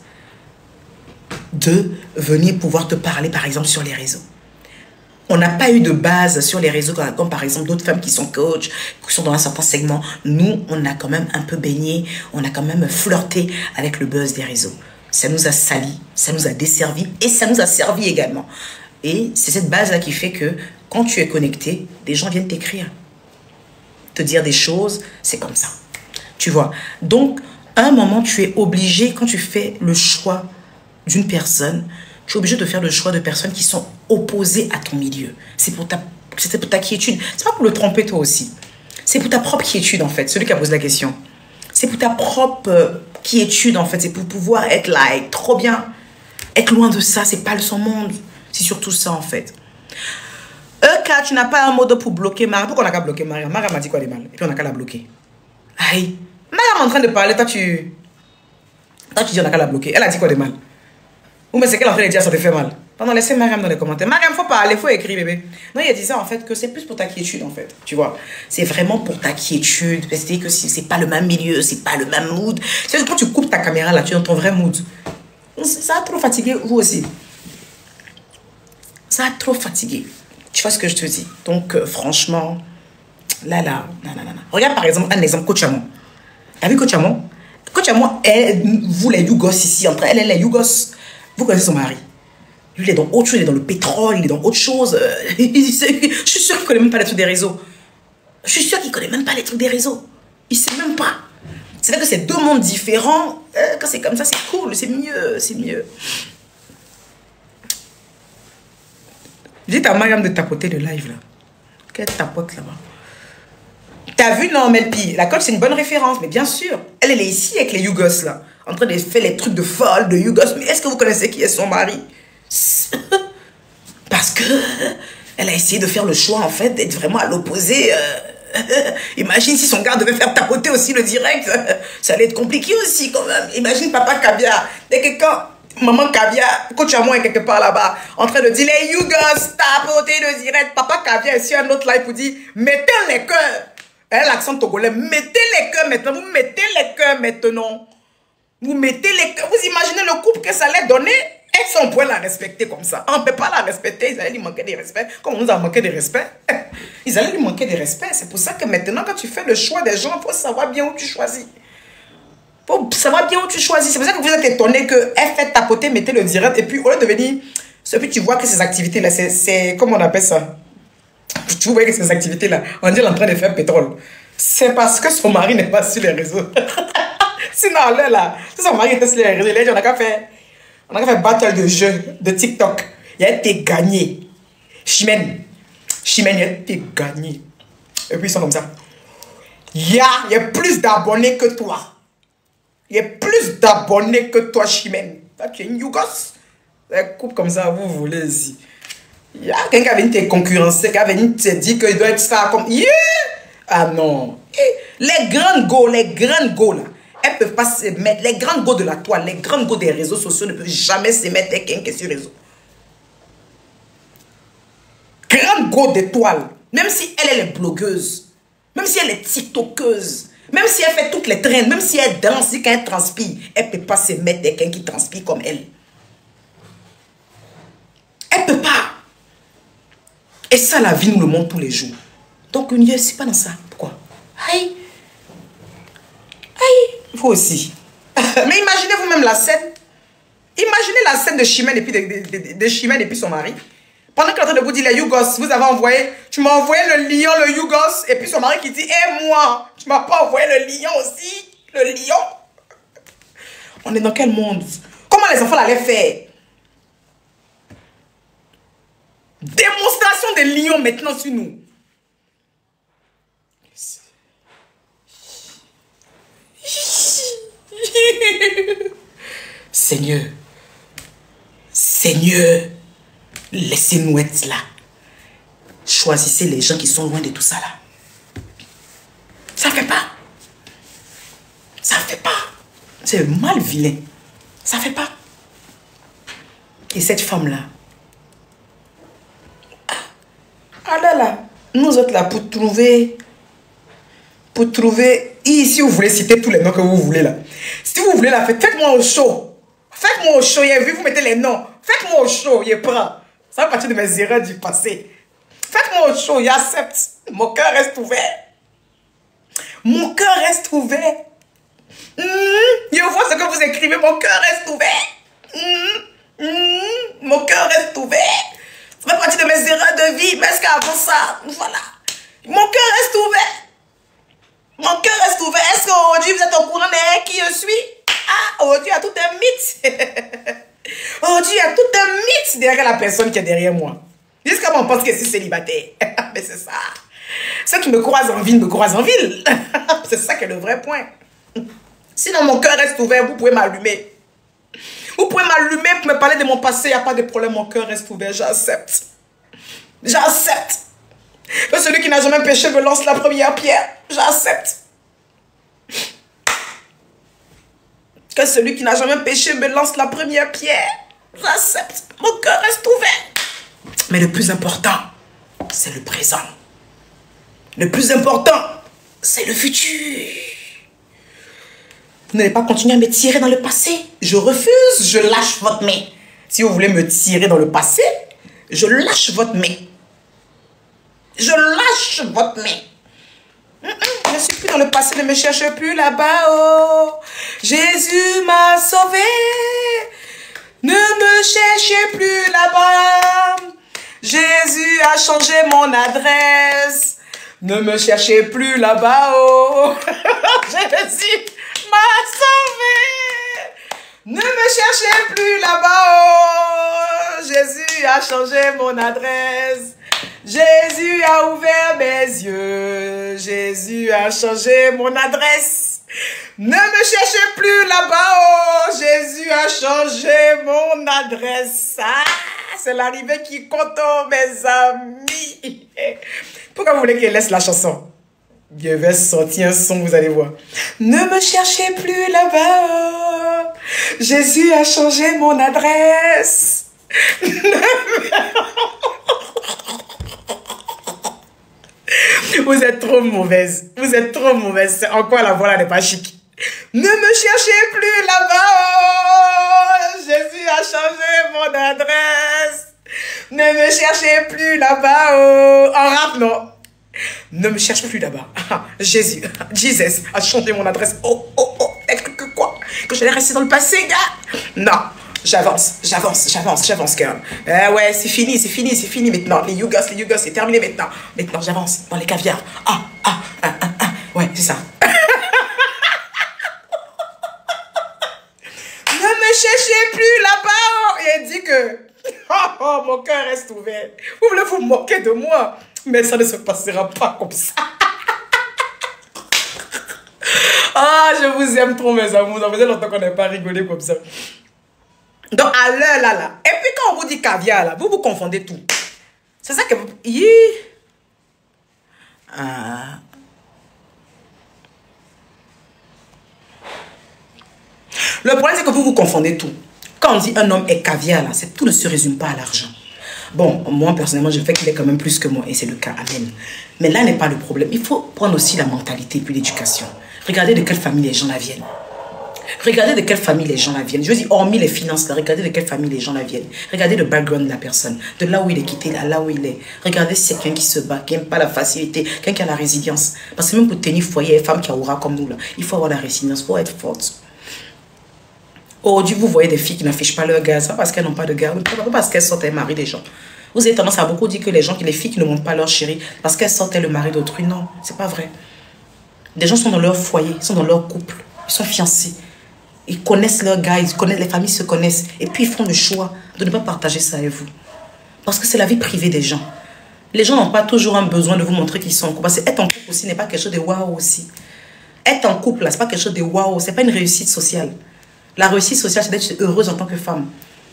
de venir pouvoir te parler, par exemple, sur les réseaux. On n'a pas eu de base sur les réseaux, comme par exemple d'autres femmes qui sont coach, qui sont dans un certain segment. Nous, on a quand même un peu baigné, on a quand même flirté avec le buzz des réseaux. Ça nous a sali, ça nous a desservi et ça nous a servi également. Et c'est cette base-là qui fait que quand tu es connecté, des gens viennent t'écrire, te dire des choses, c'est comme ça. Tu vois. Donc, à un moment, tu es obligé, quand tu fais le choix d'une personne, tu es obligé de faire le choix de personnes qui sont opposées à ton milieu. C'est pour ta quiétude. C'est pas pour le tromper toi aussi. C'est pour ta propre quiétude en fait. Celui qui a posé la question. C'est pour ta propre quiétude en fait. C'est pour pouvoir être là, être trop bien. Être loin de ça, c'est pas son monde. C'est surtout ça en fait. Car tu n'as pas un mode pour bloquer Maria. Pourquoi on n'a qu'à bloquer Maria? Maria m'a dit quoi de mal. Et puis on n'a qu'à la bloquer. Aïe. Maria est en train de parler. Toi tu dis on n'a qu'à la bloquer. Elle a dit quoi de mal? Ou mais c'est qu'elle en train de dire ça te fait mal. Pardon, laissez Mariam dans les commentaires. Mariam, faut parler, faut écrire, bébé. Non, il a dit ça en fait que c'est plus pour ta quiétude en fait. Tu vois, c'est vraiment pour ta quiétude. C'est-à-dire que c'est pas le même milieu, c'est pas le même mood. C'est que quand tu coupes ta caméra là, tu es dans ton vrai mood. Ça a trop fatigué vous aussi. Ça a trop fatigué. Tu vois ce que je te dis? Donc franchement, là. Regarde par exemple un exemple, Coach Amon. T'as vu Coach Amon? Coach Amon, vous les Yougos ici, entre elle et les Yougos. Vous connaissez son mari. Lui, il est dans autre chose, il est dans le pétrole, il est dans autre chose. Je suis sûr qu'il ne connaît même pas les trucs des réseaux. Je suis sûr qu'il ne connaît même pas les trucs des réseaux. Il ne sait même pas. C'est vrai que c'est 2 mondes différents. Quand c'est comme ça, c'est cool, c'est mieux, c'est mieux. Dites à Mariam de tapoter le live là. Qu'elle tapote là-bas. T'as vu, non, Melpi, la coach, c'est une bonne référence, mais bien sûr. Elle est ici avec les Yougos là. En train de faire les trucs de folle, de Yougos. Mais est-ce que vous connaissez qui est son mari? Parce que Elle a essayé de faire le choix, en fait, d'être vraiment à l'opposé. Imagine si son gars devait faire tapoter aussi le direct. Ça allait être compliqué aussi, quand même. Imagine papa Caviar. Dès que quand maman Caviar, coach à moi est quelque part là-bas, en train de dire, les you guys, tapoter le direct. Papa Caviar est sur un autre live pour dire, mettez les cœurs. Elle a l'accent togolais. Mettez les cœurs maintenant. Vous mettez les cœurs maintenant. Vous mettez les cœurs. Vous imaginez le couple que ça allait donner? Est-ce qu'on pourrait la respecter comme ça? On ne peut pas la respecter. Ils allaient lui manquer de respect. Comme on nous a manqué de respect. Ils allaient lui manquer de respect. C'est pour ça que maintenant, quand tu fais le choix des gens, il faut savoir bien où tu choisis. Il faut savoir bien où tu choisis. C'est pour ça que vous êtes étonné qu'elle fait tapoter, mettez le direct. Et puis, au lieu de venir, et puis tu vois que ces activités-là, c'est comment on appelle ça? Tu vois que ces activités-là, on dit en train de faire pétrole. C'est parce que son mari n'est pas sur les réseaux. Sinon, là, si son mari était sur les réseaux, il a dit, on a qu'à faire battle de jeux de TikTok. Il a été gagné. Chimène, il a été gagné. Et puis ils sont comme ça. Il y a plus d'abonnés que toi. Il y a plus d'abonnés que toi, Chimène. Tu es une yougos. Un couple comme ça, vous voulez ici. Il y a quelqu'un qui a venu te concurrencer, qui a venu te dire qu'il doit être ça comme... Yeah! Ah non. Les grandes go, là, elles ne peuvent pas se mettre. Les grandes go de la toile, les grandes go des réseaux sociaux ne peuvent jamais se mettre avec quelqu'un qui est sur les réseaux. Grande go d'étoile, même si elle est blogueuse, même si elle est tiktokeuse, même si elle fait toutes les traînes, même si elle danse, si elle transpire, elle ne peut pas se mettre avec quelqu'un qui transpire comme elle. Elle ne peut pas. Et ça, la vie nous le montre tous les jours. Donc, je ne suis pas dans ça. Pourquoi? Aïe. Aïe. Il faut aussi. Mais imaginez vous-même la scène. Imaginez la scène de Chimène et puis de Chimène et puis son mari. Pendant qu'elle est en train de vous dire, les Yougos, vous avez envoyé, tu m'as envoyé le lion, le Yougos, et puis son mari qui dit, et moi, tu m'as pas envoyé le lion aussi, le lion. On est dans quel monde? Comment les enfants allaient faire? Démonstration des lions maintenant sur nous. Seigneur, Seigneur, laissez-nous être là. Choisissez les gens qui sont loin de tout ça là. Ça ne fait pas. Ça ne fait pas. C'est mal vilain. Ça ne fait pas. Et cette femme-là. Ah là là. Nous autres là, pour trouver... Si vous voulez citer tous les noms que vous voulez là. Si vous voulez la fête, faites-moi au show. Faites-moi au show. Il y a vu, vous mettez les noms. Faites-moi au show. Il prend. Ça va partir de mes erreurs du passé. Faites-moi au show. J'accepte. Mon cœur reste ouvert. Mon cœur reste ouvert. Je vois ce que vous écrivez. Mon cœur reste ouvert. Mon cœur reste ouvert. Ça va partir de mes erreurs de vie. Mais est-ce qu'avant ça, voilà. Mon cœur reste ouvert. Mon cœur reste ouvert. Est-ce qu'aujourd'hui, vous êtes au courant de qui je suis? Ah, aujourd'hui, il y a tout un mythe. Aujourd'hui, il y a tout un mythe derrière la personne qui est derrière moi. Jusqu'à moi, on pense que c'est célibataire. Mais c'est ça. Ceux qui me croisent en ville me croisent en ville. C'est ça qui est le vrai point. Sinon, mon cœur reste ouvert. Vous pouvez m'allumer. Vous pouvez m'allumer pour me parler de mon passé. Il n'y a pas de problème. Mon cœur reste ouvert. J'accepte. J'accepte. Que celui qui n'a jamais péché me lance la première pierre. J'accepte. Que celui qui n'a jamais péché me lance la première pierre. J'accepte. Mon cœur reste ouvert. Mais le plus important, c'est le présent. Le plus important, c'est le futur. Vous n'allez pas continuer à me tirer dans le passé. Je refuse, je lâche votre main. Si vous voulez me tirer dans le passé, je lâche votre main. Je lâche votre main. Je ne suis plus dans le passé, ne me cherchez plus là-bas. Oh, Jésus m'a sauvé. Ne me cherchez plus là-bas. Jésus a changé mon adresse. Ne me cherchez plus là-bas. Oh, Jésus m'a sauvé. Ne me cherchez plus là-bas. Oh, Jésus a changé mon adresse. Jésus a ouvert mes yeux. Jésus a changé mon adresse. Ne me cherchez plus là-bas, oh, Jésus a changé mon adresse. Ah, c'est l'arrivée qui compte, oh, mes amis. Pourquoi vous voulez qu'elle laisse la chanson? Je vais sortir un son, vous allez voir. Ne me cherchez plus là-bas, oh, Jésus a changé mon adresse. Vous êtes trop mauvaise. Vous êtes trop mauvaise. En quoi la voix là n'est pas chic? Ne me cherchez plus là-bas. Oh, Jésus a changé mon adresse. Ne me cherchez plus là-bas. Oh. En rap, non. Ne me cherche plus là-bas. Jésus a changé mon adresse. Oh, oh, oh. Que quoi? Que j'allais rester dans le passé, gars? Non. J'avance, girl. Ouais, c'est fini maintenant. Les Yougos, c'est terminé maintenant. Maintenant, j'avance dans les caviars. Ouais, c'est ça. Ne me cherchez plus là-bas. Et elle dit que, oh, mon cœur reste ouvert. Vous voulez vous moquer de moi, mais ça ne se passera pas comme ça. Ah, je vous aime trop, mes amours. Ça faisait longtemps qu'on n'a pas rigolé comme ça. Donc, à l'heure, là. Et puis, quand on vous dit caviar, là, vous confondez tout. C'est ça que vous... Le problème, c'est que vous confondez tout. Quand on dit un homme est caviar, là, tout ne se résume pas à l'argent. Bon, moi, personnellement, je fais qu'il est quand même plus que moi. Et c'est le cas. Amen. Mais là n'est pas le problème. Il faut prendre aussi la mentalité puis l'éducation. Regardez de quelle famille les gens la viennent. Regardez de quelle famille les gens la viennent. Je dis, hormis les finances, là, regardez de quelle famille les gens la viennent. Regardez le background de la personne. De là où il est quitté, là où il est. Regardez si c'est quelqu'un qui se bat, qui n'aime pas la facilité, quelqu'un qui a la résilience. Parce que même pour tenir foyer, les femmes qui aura comme nous, là, il faut avoir la résilience, il faut être forte. Aujourd'hui, vous voyez des filles qui n'affichent pas leur gars, pas parce qu'elles n'ont pas de gars, pas parce qu'elles sortent le mari des gens. Vous avez tendance à beaucoup dire que les filles qui ne montrent pas leur chéri parce qu'elles sortent le mari d'autrui. Non, c'est pas vrai. Des gens sont dans leur foyer, ils sont dans leur couple, ils sont fiancés. Ils connaissent leurs gars, ils connaissent, les familles se connaissent. Et puis ils font le choix de ne pas partager ça avec vous. Parce que c'est la vie privée des gens. Les gens n'ont pas toujours un besoin de vous montrer qu'ils sont en couple. Parce que être en couple aussi n'est pas quelque chose de waouh aussi. Être en couple, ce n'est pas quelque chose de waouh. Ce n'est pas une réussite sociale. La réussite sociale, c'est d'être heureuse en tant que femme.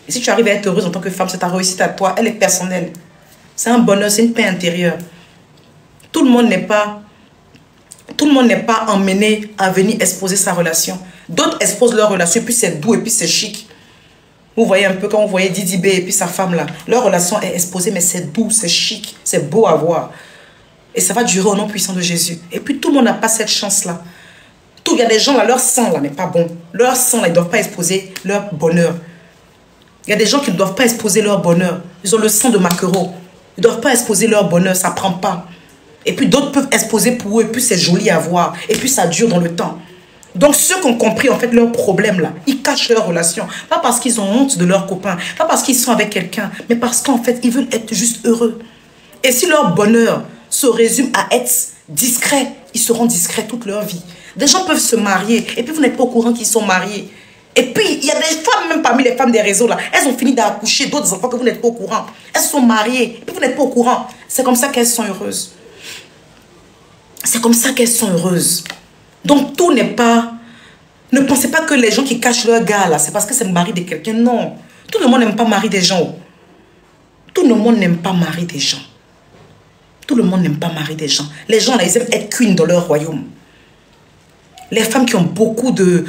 Et si tu arrives à être heureuse en tant que femme, c'est ta réussite à toi. Elle est personnelle. C'est un bonheur, c'est une paix intérieure. Tout le monde n'est pas emmené à venir exposer sa relation. D'autres exposent leur relation, et puis c'est doux, et puis c'est chic. Vous voyez un peu quand vous voyez Didi B et puis sa femme là. Leur relation est exposée, mais c'est doux, c'est chic, c'est beau à voir. Et ça va durer au nom puissant de Jésus. Et puis tout le monde n'a pas cette chance-là. Il y a des gens là, leur sang là n'est pas bon. Leur sang là, ils ne doivent pas exposer leur bonheur. Il y a des gens qui ne doivent pas exposer leur bonheur. Ils ont le sang de maquereau. Ils ne doivent pas exposer leur bonheur, ça ne prend pas. Et puis d'autres peuvent exposer pour eux, et puis c'est joli à voir. Et puis ça dure dans le temps. Donc ceux qui ont compris en fait leur problème là, ils cachent leur relation. Pas parce qu'ils ont honte de leurs copains, pas parce qu'ils sont avec quelqu'un, mais parce qu'en fait ils veulent être juste heureux. Et si leur bonheur se résume à être discret, ils seront discrets toute leur vie. Des gens peuvent se marier et puis vous n'êtes pas au courant qu'ils sont mariés. Et puis il y a des femmes, même parmi les femmes des réseaux là, elles ont fini d'accoucher d'autres enfants que vous n'êtes pas au courant. Elles sont mariées et puis vous n'êtes pas au courant. C'est comme ça qu'elles sont heureuses. C'est comme ça qu'elles sont heureuses. Donc tout n'est pas... Ne pensez pas que les gens qui cachent leur gars là, c'est parce que c'est le mari de quelqu'un. Non. Tout le monde n'aime pas marier des gens. Tout le monde n'aime pas marier des gens. Tout le monde n'aime pas marier des gens. Les gens là, ils aiment être queen dans leur royaume. Les femmes qui ont beaucoup de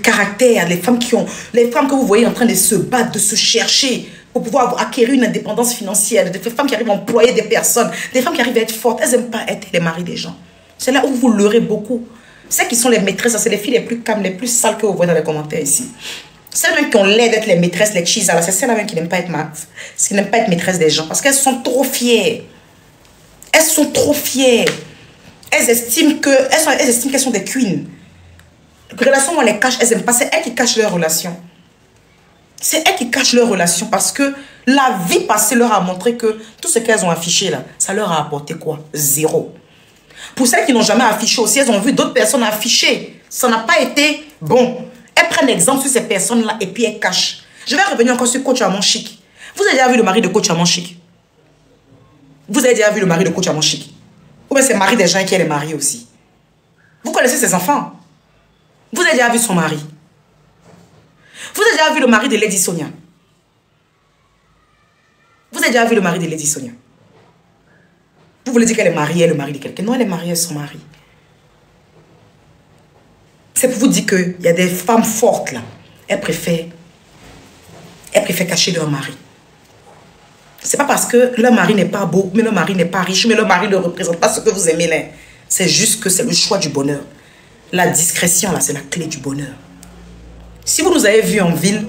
caractère, les femmes que vous voyez en train de se battre, de se chercher pour pouvoir acquérir une indépendance financière, des femmes qui arrivent à employer des personnes, des femmes qui arrivent à être fortes, elles n'aiment pas être les maris des gens. C'est là où vous leurrez beaucoup. Celles qui sont les maîtresses, c'est les filles les plus calmes, les plus sales que vous voyez dans les commentaires ici. Celles qui ont l'air d'être les maîtresses, les chisas, c'est celles-là qui n'aiment pas être maîtresses des gens parce qu'elles sont trop fières. Elles sont trop fières. Elles estiment qu'elles sont des queens. Les relations, on les cache, elles n'aiment pas. C'est elles qui cachent leurs relations. C'est elles qui cachent leurs relations parce que la vie passée leur a montré que tout ce qu'elles ont affiché là, ça leur a apporté quoi? Zéro. Pour celles qui n'ont jamais affiché aussi, elles ont vu d'autres personnes afficher. Ça n'a pas été bon. Elles prennent exemple sur ces personnes-là et puis elles cachent. Je vais revenir encore sur Coach Amon Chic. Vous avez déjà vu le mari de Coach Amon Chic? Vous avez déjà vu le mari de Coach Amon Chic? Ou bien c'est le mari des gens qui est le mari aussi? Vous connaissez ses enfants? Vous avez déjà vu son mari? Vous avez déjà vu le mari de Lady Sonia? Vous avez déjà vu le mari de Lady Sonia? Vous voulez dire qu'elle est mariée, le mari de quelqu'un? Non, elle est mariée à son mari. C'est pour vous dire qu'il y a des femmes fortes là. Elles préfèrent cacher leur mari. C'est pas parce que leur mari n'est pas beau, mais leur mari n'est pas riche, mais leur mari ne représente pas ce que vous aimez là. C'est juste que c'est le choix du bonheur. La discrétion là, c'est la clé du bonheur. Si vous nous avez vus en ville,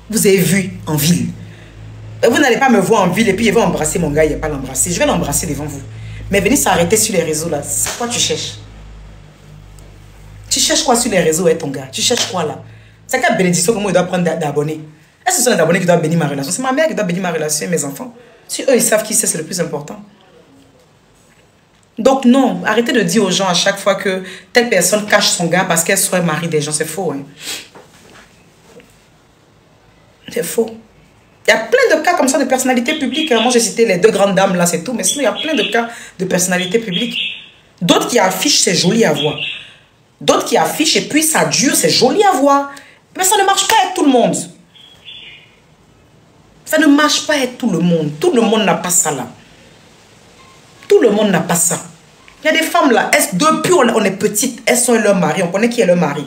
vous avez vu en ville. Vous n'allez pas me voir en ville et puis il va embrasser mon gars, il va pas l'embrasser. Je vais l'embrasser devant vous. Mais venez s'arrêter sur les réseaux là. C'est quoi tu cherches? Tu cherches quoi sur les réseaux, ton gars? Tu cherches quoi là? C'est quelle bénédiction comment il doit prendre d'abonnés? Est-ce que ce sont les abonnés qui doivent bénir ma relation? C'est ma mère qui doit bénir ma relation et mes enfants. Si eux ils savent qui c'est le plus important. Donc non, arrêtez de dire aux gens à chaque fois que telle personne cache son gars parce qu'elle soit mari des gens. C'est faux. Hein? C'est faux. Il y a plein de cas comme ça de personnalités publiques. Moi j'ai cité les deux grandes dames là, c'est tout. Mais sinon il y a plein de cas de personnalités publiques. D'autres qui affichent, c'est joli à voir. D'autres qui affichent et puis ça dure, c'est joli à voir. Mais ça ne marche pas avec tout le monde. Ça ne marche pas avec tout le monde. Tout le monde n'a pas ça là. Tout le monde n'a pas ça. Il y a des femmes là, depuis on est petite, elles sont leur mari, on connaît qui est leur mari.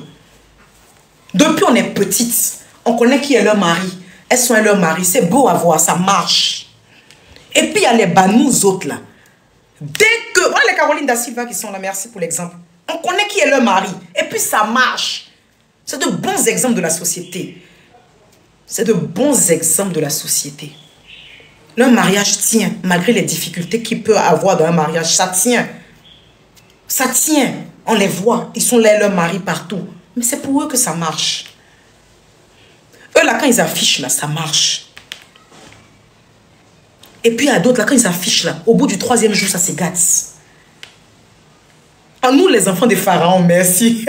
Depuis on est petite, on connaît qui est leur mari. Elles sont leur mari, c'est beau à voir, ça marche. Et puis il y a les banous autres là. Dès que, voilà les Caroline da Silva qui sont là, merci pour l'exemple. On connaît qui est leur mari. Et puis ça marche. C'est de bons exemples de la société. C'est de bons exemples de la société. Leur mariage tient, malgré les difficultés qu'il peut avoir dans un mariage. Ça tient. Ça tient. On les voit. Ils sont là, leur mari partout. Mais c'est pour eux que ça marche. Eux, là, quand ils affichent, là, ça marche. Et puis, il y a d'autres, là, quand ils affichent, là, au bout du 3e jour, ça se gâte. À nous, les enfants des pharaons, merci.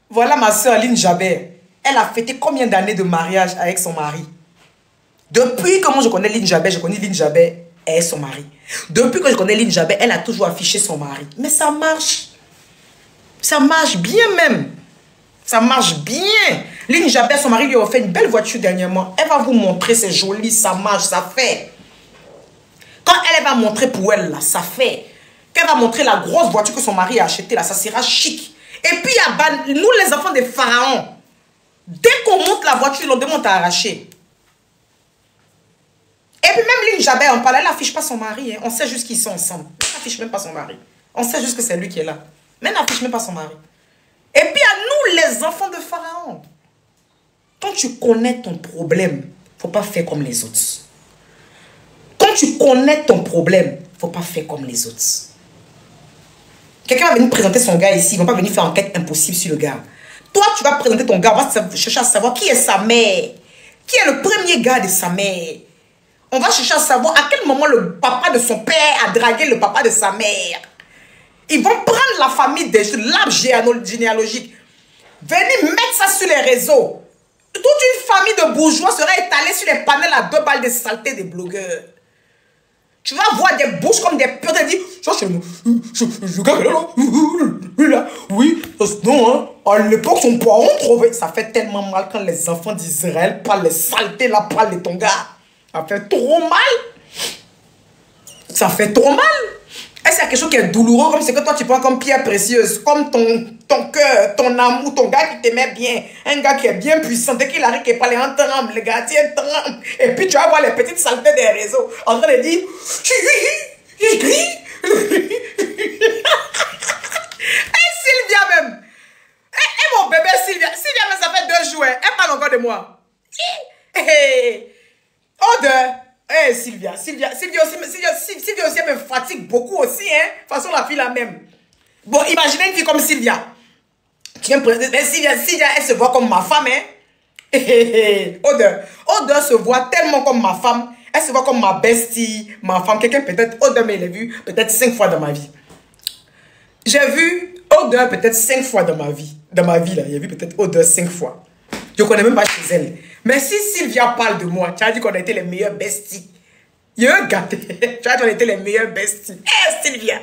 Voilà ma soeur Lynn Jabert. Elle a fêté combien d'années de mariage avec son mari? Depuis que moi je connais Lynn Jabert, je connais Lynn Jabert et son mari. Depuis que je connais Lynn Jabert, elle a toujours affiché son mari. Mais ça marche. Ça marche bien même. Ça marche bien. Lynn Jabert, son mari lui a offert une belle voiture dernièrement. Elle va vous montrer, c'est joli, ça marche, ça fait. Quand elle va montrer pour elle, là, ça fait. Quand elle va montrer la grosse voiture que son mari a achetée, là, ça sera chic. Et puis, nous, les enfants des pharaons, dès qu'on monte la voiture, on demande à arracher. Et puis même Lynn Jabert, on parle, elle n'affiche pas son mari. Hein. On sait juste qu'ils sont ensemble. Elle n'affiche même pas son mari. On sait juste que c'est lui qui est là. Mais elle n'affiche même pas son mari. Et puis à nous, les enfants de Pharaon. Quand tu connais ton problème, il ne faut pas faire comme les autres. Quand tu connais ton problème, il ne faut pas faire comme les autres. Quelqu'un va venir présenter son gars ici. Ils ne vont pas venir faire enquête impossible sur le gars. Toi, tu vas présenter ton gars. On va chercher à savoir qui est sa mère. Qui est le premier gars de sa mère. On va chercher à savoir à quel moment le papa de son père a dragué le papa de sa mère. Ils vont prendre la famille des l'arbre généalogique. Venir mettre ça sur les réseaux. Toute une famille de bourgeois sera étalée sur les panels à 2 balles de saleté des blogueurs. Tu vas voir des bouches comme des putes et dire, je gagne là, oui, non, hein, à l'époque, son poiron trouvait. Ça fait tellement mal quand les enfants d'Israël parlent les saletés, là, parlent de ton gars. Ça fait trop mal. Ça fait trop mal. Est-ce qu'il y a quelque chose qui est douloureux comme ce que toi tu prends comme pierre précieuse, comme ton cœur, ton amour, ton gars qui t'aimait bien, un gars qui est bien puissant, dès qu'il arrive, qu'il parle en tremble, le gardien tremble, et puis tu vas voir les petites saletés des réseaux en train de dire et Sylvia même, et mon bébé Sylvia même ça fait 2 jours, elle parle encore de moi. Sylvia aussi, elle me fatigue beaucoup aussi, hein. De toute façon, la fille la même. Bon, imaginez une fille comme Sylvia. Qui vient me présenter, mais Sylvia, elle se voit comme ma femme, hein. Odeur se voit tellement comme ma femme. Elle se voit comme ma bestie, ma femme. Quelqu'un peut-être, Odeur, mais elle l'a vu peut-être 5 fois dans ma vie. J'ai vu Odeur peut-être 5 fois dans ma vie. Dans ma vie, là, j'ai vu peut-être Odeur 5 fois. Je ne connais même pas chez elle. Mais si Sylvia parle de moi, tu as dit qu'on a été les meilleurs besties. Il y a un gâté. Tu as dit qu'on a été les meilleurs besties. Sylvia.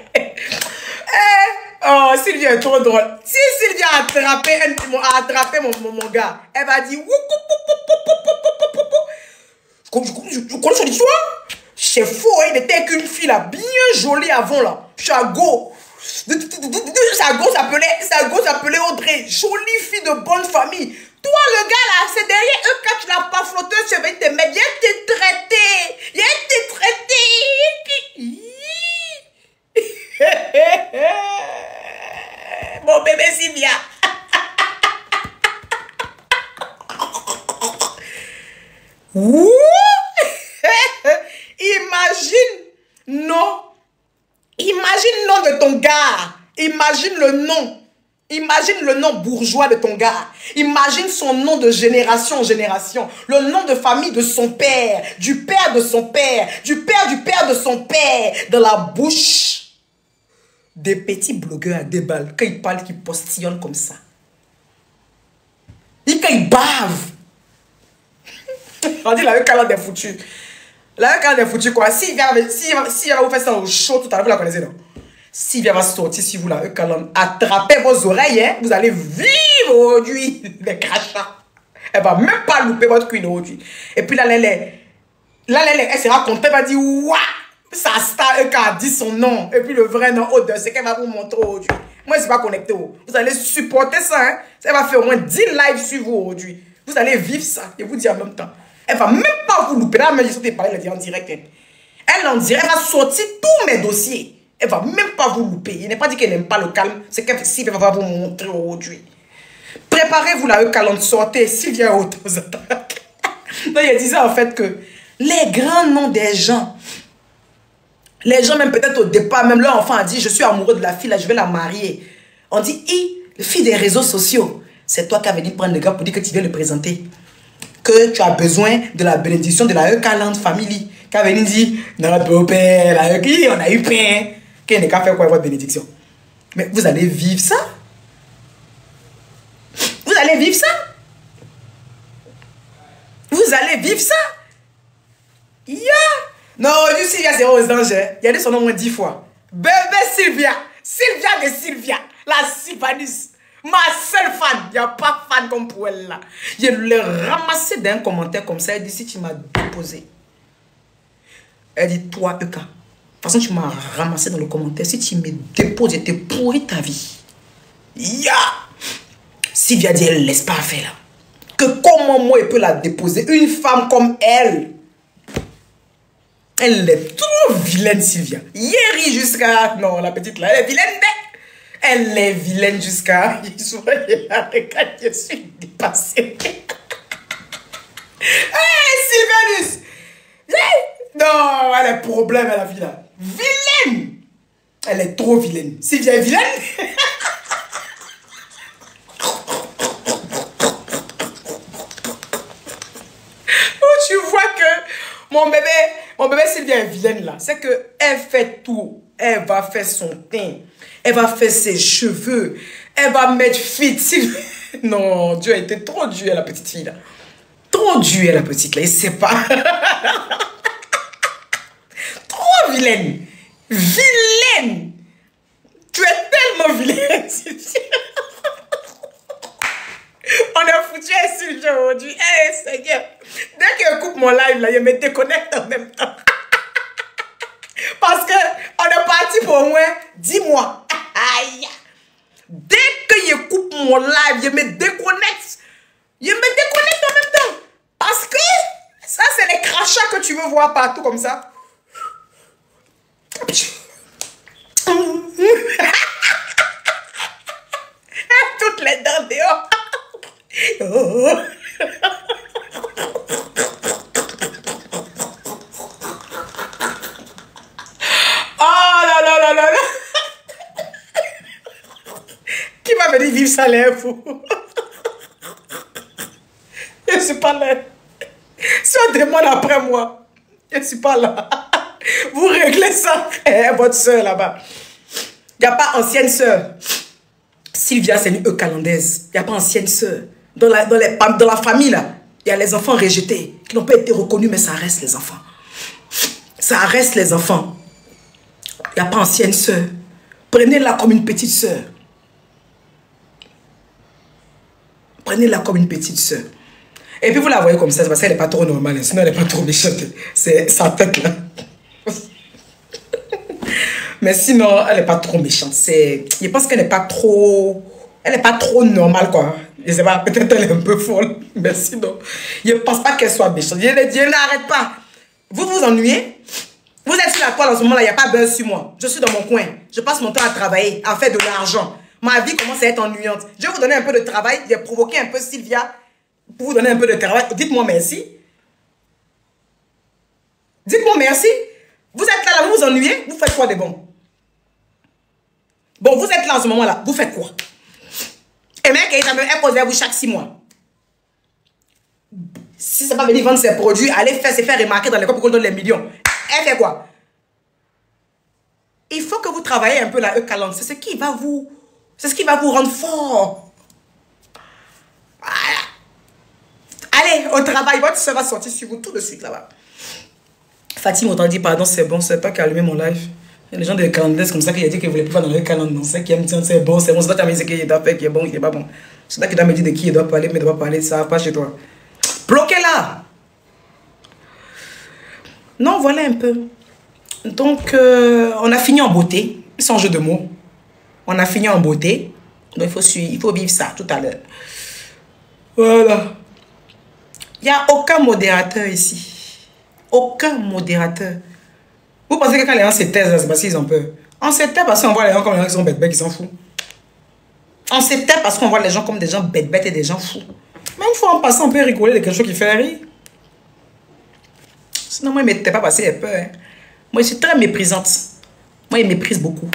Oh, Sylvia est trop drôle. Si Sylvia a attrapé mon gars, elle va dire... Je connais son histoire. C'est faux, il n'était qu'une fille là, bien jolie avant là. Chago. Sa go s'appelait Audrey. Jolie fille de bonne famille. Toi, le gars là, c'est derrière eux quand tu l'as pas flotté, tu vas te mettre. Viens te traiter. Viens te traiter. Mon bébé Sylvia. Ouh. Imagine le nom de ton gars. Imagine le nom. Imagine le nom bourgeois de ton gars. Imagine son nom de génération en génération. Le nom de famille de son père. Du père de son père. Du père de son père. Dans la bouche des petits blogueurs à deux balles. Quand ils parlent, qu'ils postillonnent comme ça. Et quand ils bavent. On dit la calante est foutue. La calante est foutue quoi. Si va vous faire ça au show tout à l'heure, vous la connaissez non? Si va sortir sur vous la calante, attrapez vos oreilles, hein, vous allez vivre aujourd'hui les crachats. Elle va même pas louper votre queen aujourd'hui. Et puis là, elle sera contente, elle va dire waouh, sa star a dit son nom. Et puis le vrai nom, c'est qu'elle va vous montrer aujourd'hui. Moi, je ne suis pas connecté. Vous allez supporter ça. Hein? Ça va faire au moins 10 lives sur vous aujourd'hui. Vous allez vivre ça. Je vous dis en même temps. Elle va même pas vous louper. Là, mais je suis parlé en direct. Elle en direct, elle va sortir tous mes dossiers. Elle va même pas vous louper. Il n'est pas dit qu'elle n'aime pas le calme. C'est qu'elle va vous montrer aujourd'hui. Préparez-vous là, le calme. Sortez. S'il vient aux attaques. Donc, il disait en fait que les grands noms des gens, les gens même peut-être au départ, même leur enfant a dit, je suis amoureux de la fille, là, je vais la marier. On dit, la fille des réseaux sociaux. C'est toi qui as venu prendre le gars pour dire que tu viens le présenter. Que tu as besoin de la bénédiction de la Eucaland Family. Qui a venu dire, notre beau-père, on a eu pain. Qui n'est qu'à faire quoi votre bénédiction? Mais vous allez vivre ça? Vous allez vivre ça? Vous allez vivre ça? Yeah! Non, du Sylvia, c'est aux anges. Il y a dit son nom au moins 10 fois. Bébé Sylvia. Sylvia de Sylvia. La Sylvanus. Ma seule fan. Il n'y a pas fan comme pour elle là. Je l'ai ramassé d'un commentaire comme ça. Elle dit, si tu m'as déposé. Elle dit, toi, Eka. De toute façon, tu m'as ramassé dans le commentaire. Si tu me déposes, je te pourris ta vie. Ya! Sylvia dit, elle ne laisse pas faire là. Que comment moi, je peux la déposer? Une femme comme elle. Elle est trop vilaine, Sylvia. Hier jusqu'à... Non, la petite là, elle est vilaine. Elle est vilaine jusqu'à... Je suis dépassée. Hey, Sylvanus! Non, elle a un problème, elle a vilaine. Vilaine! Elle est trop vilaine. Sylvia est vilaine? Tu vois que mon bébé Sylvia est vilaine là. C'est que elle fait tout. Elle va faire son teint. Elle va faire ses cheveux. Elle va mettre fit. Non, Dieu a été trop dur à la petite fille là. Trop dur à la petite là. Il sait pas. Trop vilaine. Vilaine. Tu es tellement vilaine. On a foutu un sujet aujourd'hui. Hey, Seigneur. Dès qu'elle coupe mon live, là, je me déconnecte en même temps. Parce que on est parti pour au moins 10 mois. Aïe. Dès que je coupe mon live, je me déconnecte. Je me déconnecte en même temps. Parce que ça, c'est les crachats que tu veux voir partout comme ça. Toutes les dents dehors. Oh. Oh là là là là là. Qui va venir vivre ça là, fou? Je ne suis pas là. Si on demande après moi, je ne suis pas là. Vous réglez ça, votre soeur là-bas. Il n'y a pas ancienne soeur. Sylvia, c'est une eucalandaise. Il n'y a pas ancienne soeur. Dans la famille, là, il y a les enfants rejetés qui n'ont pas été reconnus, mais ça reste les enfants. Ça reste les enfants. Il n'y a pas ancienne soeur. Prenez-la comme une petite sœur. Prenez-la comme une petite sœur. Et puis vous la voyez comme ça, c'est parce qu'elle n'est pas trop normale, hein, sinon elle n'est pas trop méchante. C'est sa tête là. Mais sinon, elle n'est pas trop méchante. Je pense qu'elle n'est pas trop... Elle n'est pas trop normale, quoi. Je sais pas, peut-être elle est un peu folle. Mais sinon, je ne pense pas qu'elle soit méchante. Dieu n'arrête pas. Vous vous ennuyez? Vous êtes sur la toile en ce moment-là, il n'y a pas buzz sur moi. Je suis dans mon coin. Je passe mon temps à travailler, à faire de l'argent. Ma vie commence à être ennuyante. Je vais vous donner un peu de travail. J'ai provoqué un peu Sylvia pour vous donner un peu de travail. Dites-moi merci. Dites-moi merci. Vous êtes là, vous vous ennuyez. Vous faites quoi de bon? Bon, vous êtes là en ce moment-là. Vous faites quoi? Et mec, elle pose vous chaque 6 mois. Si ça va venir vendre ses produits, aller se faire remarquer dans l'école pour qu'on donne les millions. Elle fait quoi? Il faut que vous travaillez un peu la E40. C'est ce qui va vous... C'est ce qui va vous rendre fort. Voilà. Allez, au travail. Votre soeur va sortir sur vous tout de suite là-bas. Fatima, autant dit pardon, c'est bon. C'est pas qu'à allumer mon live. Il y a des gens de calendrier comme ça qui a dit qu'il ne voulait plus faire dans le calendrier. Non, c'est qui aime dire c'est bon, c'est bon. C'est pas ce qu'il doit faire qui est bon, il n'est pas bon. C'est là qu'il doit me dire de qui il doit parler, mais il ne doit pas parler. Ça va pas chez toi. Bloquez-la. Non, voilà un peu. Donc, on a fini en beauté. Sans jeu de mots. On a fini en beauté. Donc, il faut vivre ça tout à l'heure. Voilà. Il n'y a aucun modérateur ici. Aucun modérateur. Vous pensez que quand les gens se taisent, c'est parce qu'ils ont peur. On se tait parce qu'on voit les gens comme les gens qui sont bêtes-bêtes, qui s'en foutent. On se tait parce qu'on voit les gens comme des gens bêtes-bêtes et des gens fous. Mais une fois en passant, on peut rigoler de quelque chose qui fait rire. Sinon, moi, il ne m'était pas passé peur. Hein. Moi, je suis très méprisante. Moi, il méprise beaucoup.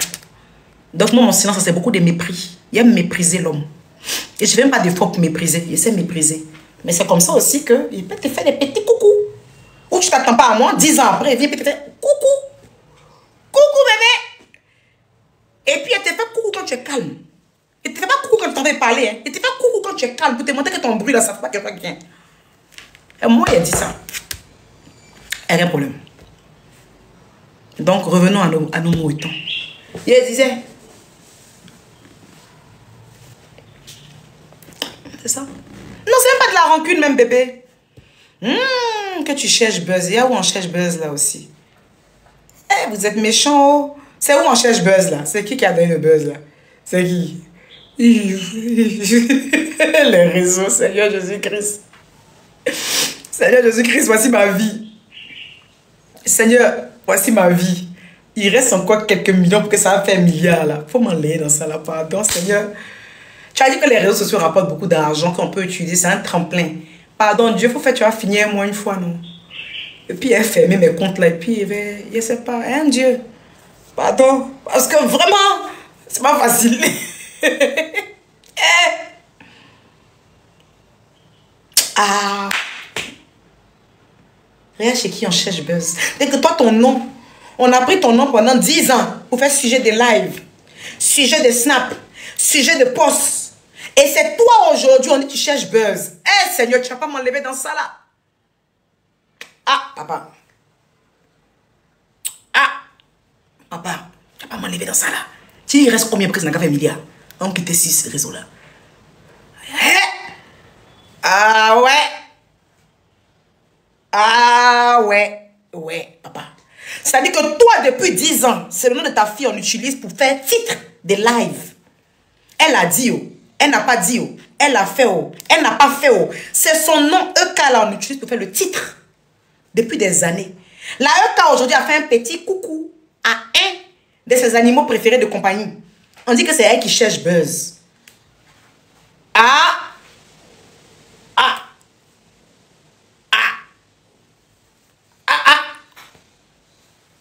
Donc, moi, mon silence, c'est beaucoup de mépris. Il aime mépriser l'homme. Et je ne fais même pas d'effort pour mépriser. Il sait mépriser. Mais c'est comme ça aussi qu'il peut te faire des petits coucous. Ou tu ne t'attends pas à moi, 10 ans après, il vient te faire coucou. Coucou, bébé. Et puis, il te fait coucou quand tu es calme. Il ne te fait pas coucou quand tu t'en veux parler. Hein. Il te fait coucou quand tu es calme pour te montrer que ton bruit là, ça ne fait pas quelqu'un qui vient. Et moi, il a dit ça. Il n'y a rien de problème. Donc, revenons à nos moutons. Il disait... C'est ça? Non, c'est même pas de la rancune, même, bébé. Que tu cherches buzz. Il y a où on cherche buzz, là, aussi. Eh, vous êtes méchants. Oh. C'est où on cherche buzz, là? C'est qui a donné le buzz, là? C'est qui? Les réseaux, Seigneur Jésus-Christ. Seigneur Jésus-Christ, voici ma vie. Seigneur, voici ma vie. Il reste encore quelques millions pour que ça va faire milliards, là. Faut m'enlever dans ça, là. Pardon, Seigneur. Tu as dit que les réseaux sociaux rapportent beaucoup d'argent qu'on peut utiliser. C'est un tremplin. Pardon, Dieu, faut faire, tu vas finir moi une fois, non? Et puis, elle fermait mes comptes, là. Et puis, je ne sais pas, hein, Dieu? Pardon. Parce que vraiment, c'est pas facile. Ah. Regarde chez qui on cherche buzz. Dès que toi, ton nom, on a pris ton nom pendant 10 ans pour faire sujet des lives, sujet de snap, sujet de posts. Et c'est toi aujourd'hui, on dit tu cherches buzz. Eh Seigneur, tu vas pas m'enlever dans ça là. Ah, papa. Ah, papa, tu vas pas m'enlever dans ça là. Tu il reste combien pour que ça n'a qu'à faire milliard? On quitte 6 réseaux là. Eh? Ah ouais. Ah ouais. Ouais, papa. C'est-à-dire que toi, depuis 10 ans, c'est le nom de ta fille on utilise pour faire titre des lives. Elle a dit, oh. Elle n'a pas dit, oh. Elle a fait, oh. Elle n'a pas fait, oh. C'est son nom EK là, on utilise pour faire le titre. Depuis des années. La EK aujourd'hui a fait un petit coucou à un de ses animaux préférés de compagnie. On dit que c'est elle qui cherche buzz. Ah. Ah. Ah. Ah.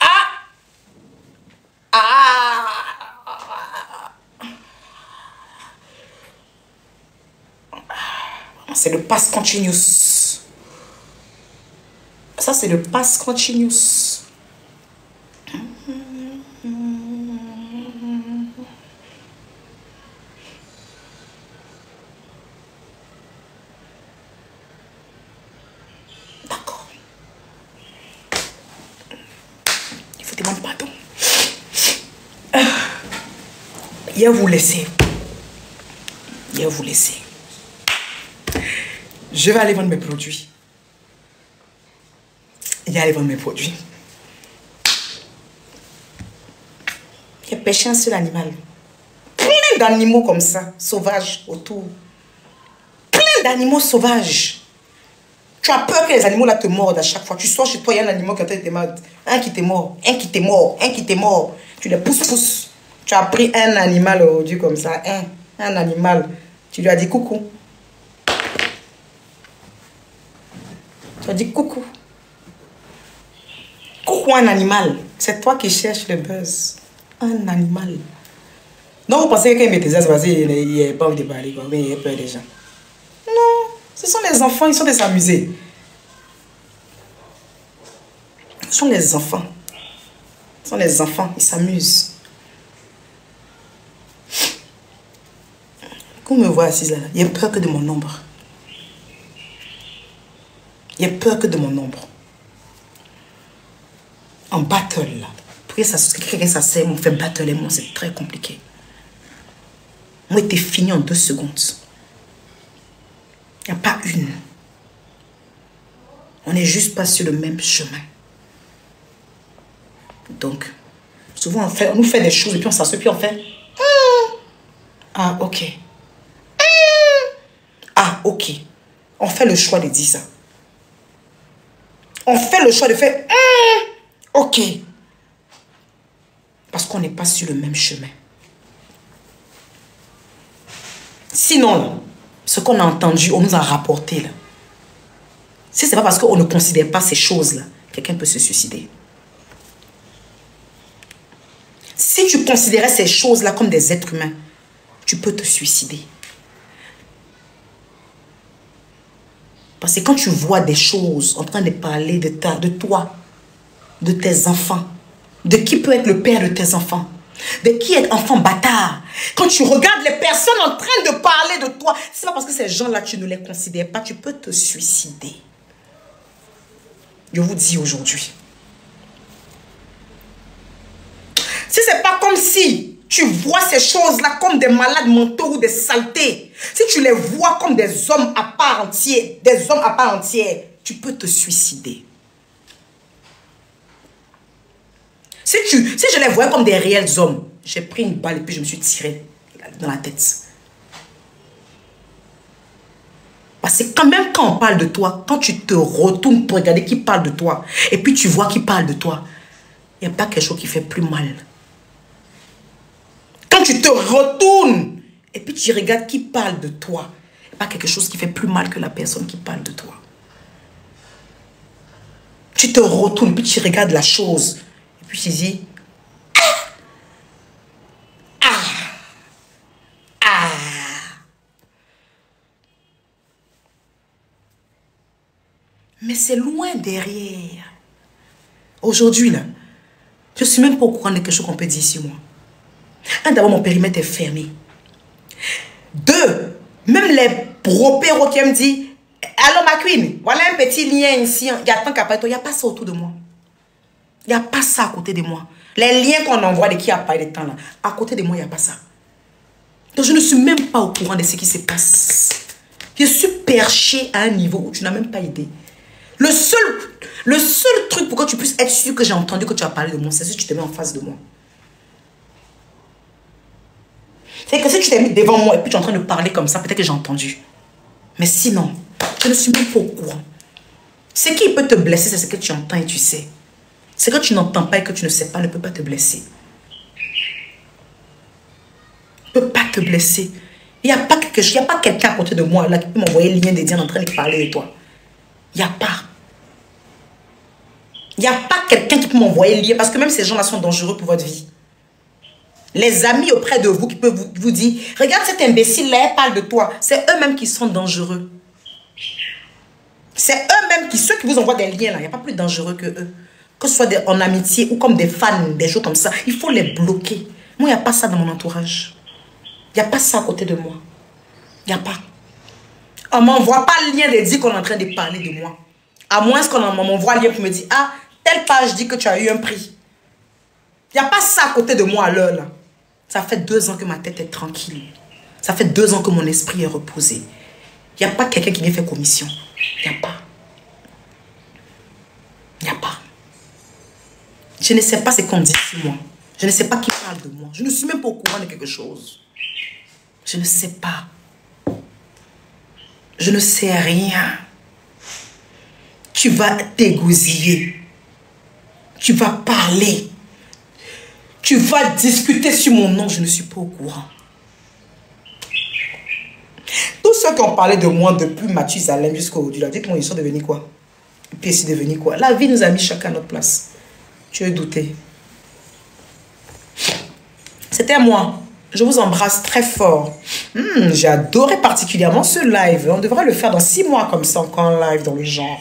Ah. Ah. C'est le pass continuous. Ça, c'est le pass continuous. D'accord. Il faut demander pardon. Il va vous laisser. Il va vous laisser. Je vais aller vendre mes produits. Il va aller vendre mes produits. Il a pêché un seul animal. Plein d'animaux comme ça, sauvages autour. Plein d'animaux sauvages. Tu as peur que les animaux là te mordent à chaque fois. Tu sors chez toi, il y a un animal qui te mord. Un qui t'est mort, un qui t'est mort, un qui t'est mort. Tu les pousses. Tu as pris un animal aujourd'hui comme ça. Un animal. Tu lui as dit coucou. Tu as dit coucou. Coucou un animal. C'est toi qui cherches le buzz. Un animal. Donc vous pensez que quand il met tes c'est parce qu'il n'a pas envie de parler, mais il a peur des gens. Non, ce sont les enfants, ils sont des amusés. Ce sont les enfants. Ce sont les enfants, ils s'amusent. Quand on me voit assise là, il a peur que de mon ombre. Il a peur que de mon ombre. En battle là. Pour que quelqu'un s'asseye, on fait battle et moi, c'est très compliqué. Moi, t'es fini en 2 secondes. Il n'y a pas une. On n'est juste pas sur le même chemin. Donc, souvent, on nous fait des choses et puis on s'assoit, puis on fait... Ah, ok. Ah, ok. On fait le choix de dire ça. On fait le choix de faire... Ok. Parce qu'on n'est pas sur le même chemin. Sinon, là, ce qu'on a entendu, on nous a rapporté, là. Si ce n'est pas parce qu'on ne considère pas ces choses-là, quelqu'un peut se suicider. Si tu considérais ces choses-là comme des êtres humains, tu peux te suicider. Parce que quand tu vois des choses en train de parler de toi, de tes enfants, de qui peut être le père de tes enfants, de qui est enfant bâtard, quand tu regardes les personnes en train de parler de toi, c'est pas parce que ces gens-là, tu ne les considères pas, tu peux te suicider. Je vous dis aujourd'hui. Si c'est pas comme si tu vois ces choses-là comme des malades mentaux ou des saletés, si tu les vois comme des hommes à part entière, tu peux te suicider. Si je les voyais comme des réels hommes, j'ai pris une balle et puis je me suis tiré dans la tête. Parce que quand même quand on parle de toi, quand tu te retournes pour regarder qui parle de toi, et puis tu vois qui parle de toi, il n'y a pas quelque chose qui fait plus mal. Quand tu te retournes, et puis tu regardes qui parle de toi, il n'y a pas quelque chose qui fait plus mal que la personne qui parle de toi. Tu te retournes, puis tu regardes la chose, et puis tu dis, mais c'est loin derrière. Aujourd'hui, là, je ne suis même pas au courant de quelque chose qu'on peut dire sur moi. Un, d'abord, mon périmètre est fermé. 2, même les bropéros qui me disent, allô ma queen, voilà un petit lien ici, il y a tant qu'à parler, il n'y a pas ça autour de moi. Il n'y a pas ça à côté de moi. Les liens qu'on envoie de qui a pas de temps là, à côté de moi, il n'y a pas ça. Donc je ne suis même pas au courant de ce qui se passe. Je suis perché à un niveau où tu n'as même pas idée. Le seul truc pour que tu puisses être sûr que j'ai entendu que tu as parlé de moi, c'est si tu te mets en face de moi. C'est que si tu t'es mis devant moi et puis tu es en train de parler comme ça, peut-être que j'ai entendu. Mais sinon, je ne suis même pas au courant. Ce qui peut te blesser, c'est ce que tu entends et tu sais. Ce que tu n'entends pas et que tu ne sais pas ne peut pas te blesser. Ne peut pas te blesser. Il n'y a pas quelqu'un à côté de moi là qui peut m'envoyer le lien de dire en train de parler de toi. Il n'y a pas. Il n'y a pas quelqu'un qui peut m'envoyer le lien parce que même ces gens-là sont dangereux pour votre vie. Les amis auprès de vous qui peuvent vous dire, regarde cet imbécile-là, elle parle de toi. C'est eux-mêmes qui sont dangereux. C'est eux-mêmes ceux qui vous envoient des liens là. Il n'y a pas plus dangereux que eux. Que ce soit en amitié ou comme des fans, des gens comme ça. Il faut les bloquer. Moi, il n'y a pas ça dans mon entourage. Il n'y a pas ça à côté de moi. Il n'y a pas. On ne m'envoie pas le lien de dire qu'on est en train de parler de moi. À moins qu'on m'envoie le lien pour me dire, ah, telle page dit que tu as eu un prix. Il n'y a pas ça à côté de moi à l'heure là. Ça fait 2 ans que ma tête est tranquille. Ça fait 2 ans que mon esprit est reposé. Il n'y a pas quelqu'un qui vient faire commission. Il n'y a pas. Il n'y a pas. Je ne sais pas ce qu'on dit sur moi. Je ne sais pas qui parle de moi. Je ne suis même pas au courant de quelque chose. Je ne sais pas. Je ne sais rien. Tu vas t'égosiller. Tu vas parler. Tu vas discuter sur mon nom. Je ne suis pas au courant. Tous ceux qui ont parlé de moi depuis Mathusalem jusqu'au-delà, dites-moi, ils sont devenus quoi? Et puis, c'est devenu quoi? La vie nous a mis chacun à notre place. Tu es douté. C'était moi. Je vous embrasse très fort. J'ai adoré particulièrement ce live. On devrait le faire dans 6 mois comme ça, encore un live dans le genre.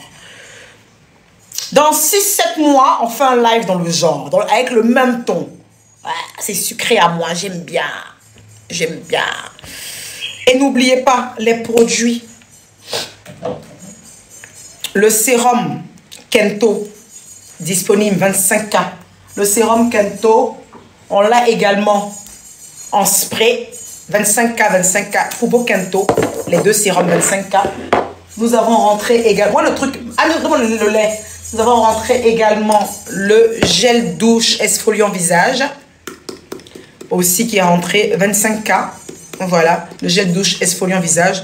Dans 6-7 mois, on fait un live dans le genre, avec le même ton. Ouais, c'est sucré à moi, j'aime bien. J'aime bien. Et n'oubliez pas les produits. Le sérum Kento, disponible 25K. Le sérum Kento, on l'a également en spray, 25K. Fubo Kento, les 2 sérums 25K. Nous avons rentré également le truc, le lait. Nous avons rentré également le gel douche exfoliant visage. Aussi qui est rentré 25K. Voilà, le gel douche exfoliant visage.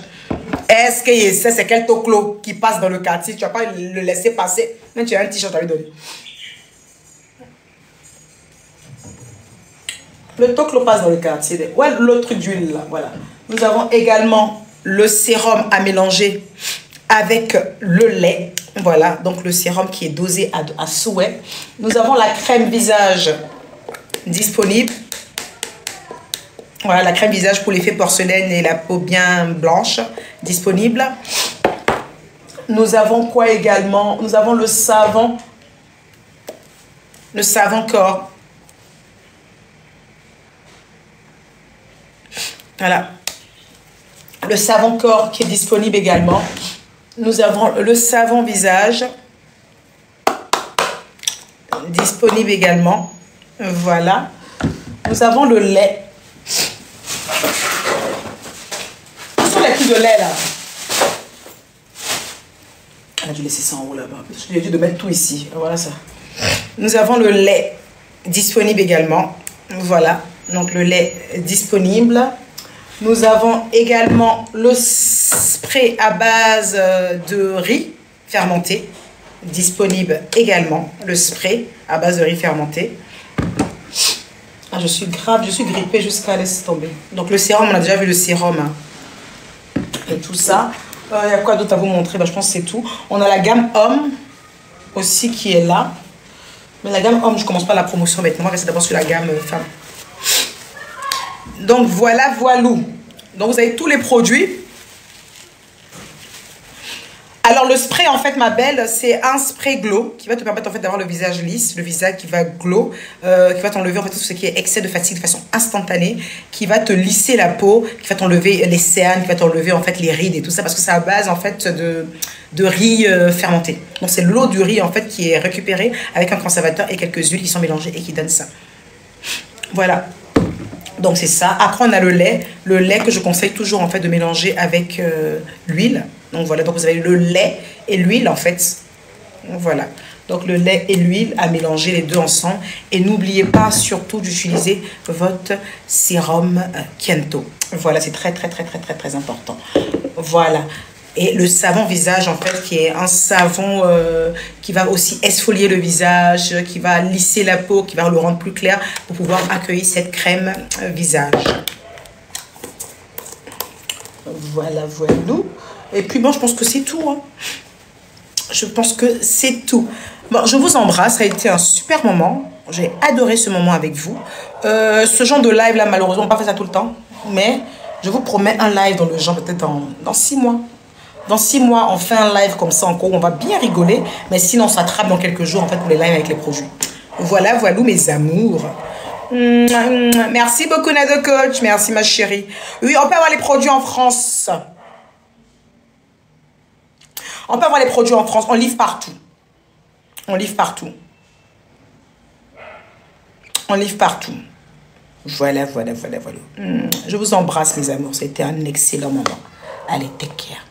Est-ce que c'est quel toclo qui passe dans le quartier? Tu vas pas le laisser passer. Même tu as un t-shirt à lui donner. Le toclo passe dans le quartier. Ouais, l'autre truc d'huile là. Voilà. Nous avons également le sérum à mélanger avec le lait. Voilà, donc le sérum qui est dosé à souhait. Nous avons la crème visage disponible. Voilà, la crème visage pour l'effet porcelaine et la peau bien blanche disponible. Nous avons quoi également? Nous avons le savon corps. Voilà. Le savon corps qui est disponible également. Nous avons le savon visage disponible également. Voilà. Nous avons le lait. Où sont les trucs de lait là? On a dû laisser ça en haut là-bas. Je lui ai dit de mettre tout ici. Voilà ça. Nous avons le lait disponible également. Voilà. Donc le lait disponible. Nous avons également le spray à base de riz fermenté. Disponible également. Le spray à base de riz fermenté. Ah, je suis grippée jusqu'à laisser tomber. Donc le sérum, on a déjà vu le sérum. Hein. Et tout ça. Il y a quoi d'autre à vous montrer? Je pense que c'est tout. On a la gamme homme aussi qui est là. Mais la gamme homme, je ne commence pas la promotion maintenant. On va rester d'abord sur la gamme femme. Donc voilà, voilou. Donc vous avez tous les produits. Alors le spray en fait ma belle, c'est un spray glow qui va te permettre en fait d'avoir le visage lisse, le visage qui va glow, qui va t'enlever en fait tout ce qui est excès de fatigue de façon instantanée, qui va te lisser la peau, qui va t'enlever les cernes, qui va t'enlever en fait les rides et tout ça parce que c'est à base en fait de riz fermenté. Donc c'est l'eau du riz en fait qui est récupérée avec un conservateur et quelques huiles qui sont mélangées et qui donnent ça. Voilà. Donc c'est ça. Après on a le lait que je conseille toujours en fait de mélanger avec l'huile. Donc voilà, donc vous avez le lait et l'huile en fait. Voilà. Donc le lait et l'huile à mélanger les deux ensemble. Et n'oubliez pas surtout d'utiliser votre sérum Kento. Voilà, c'est très important. Voilà. Et le savon visage, en fait, qui est un savon qui va aussi exfolier le visage, qui va lisser la peau, qui va le rendre plus clair pour pouvoir accueillir cette crème visage. Voilà, voilà. Et puis, bon, je pense que c'est tout. Hein. Je pense que c'est tout. Bon, je vous embrasse. Ça a été un super moment. J'ai adoré ce moment avec vous. Ce genre de live, là, malheureusement, on n'a pas fait ça tout le temps. Mais je vous promets un live dans le genre peut-être dans 6 mois. Dans 6 mois, on fait un live comme ça encore. On va bien rigoler. Mais sinon, on s'attrape dans quelques jours en fait pour les lives avec les produits. Voilà, voilà mes amours. Merci beaucoup, Nado Coach. Merci, ma chérie. Oui, on peut avoir les produits en France. On peut avoir les produits en France. On livre partout. On livre partout. On livre partout. Voilà. Je vous embrasse, mes amours. C'était un excellent moment. Allez, take care.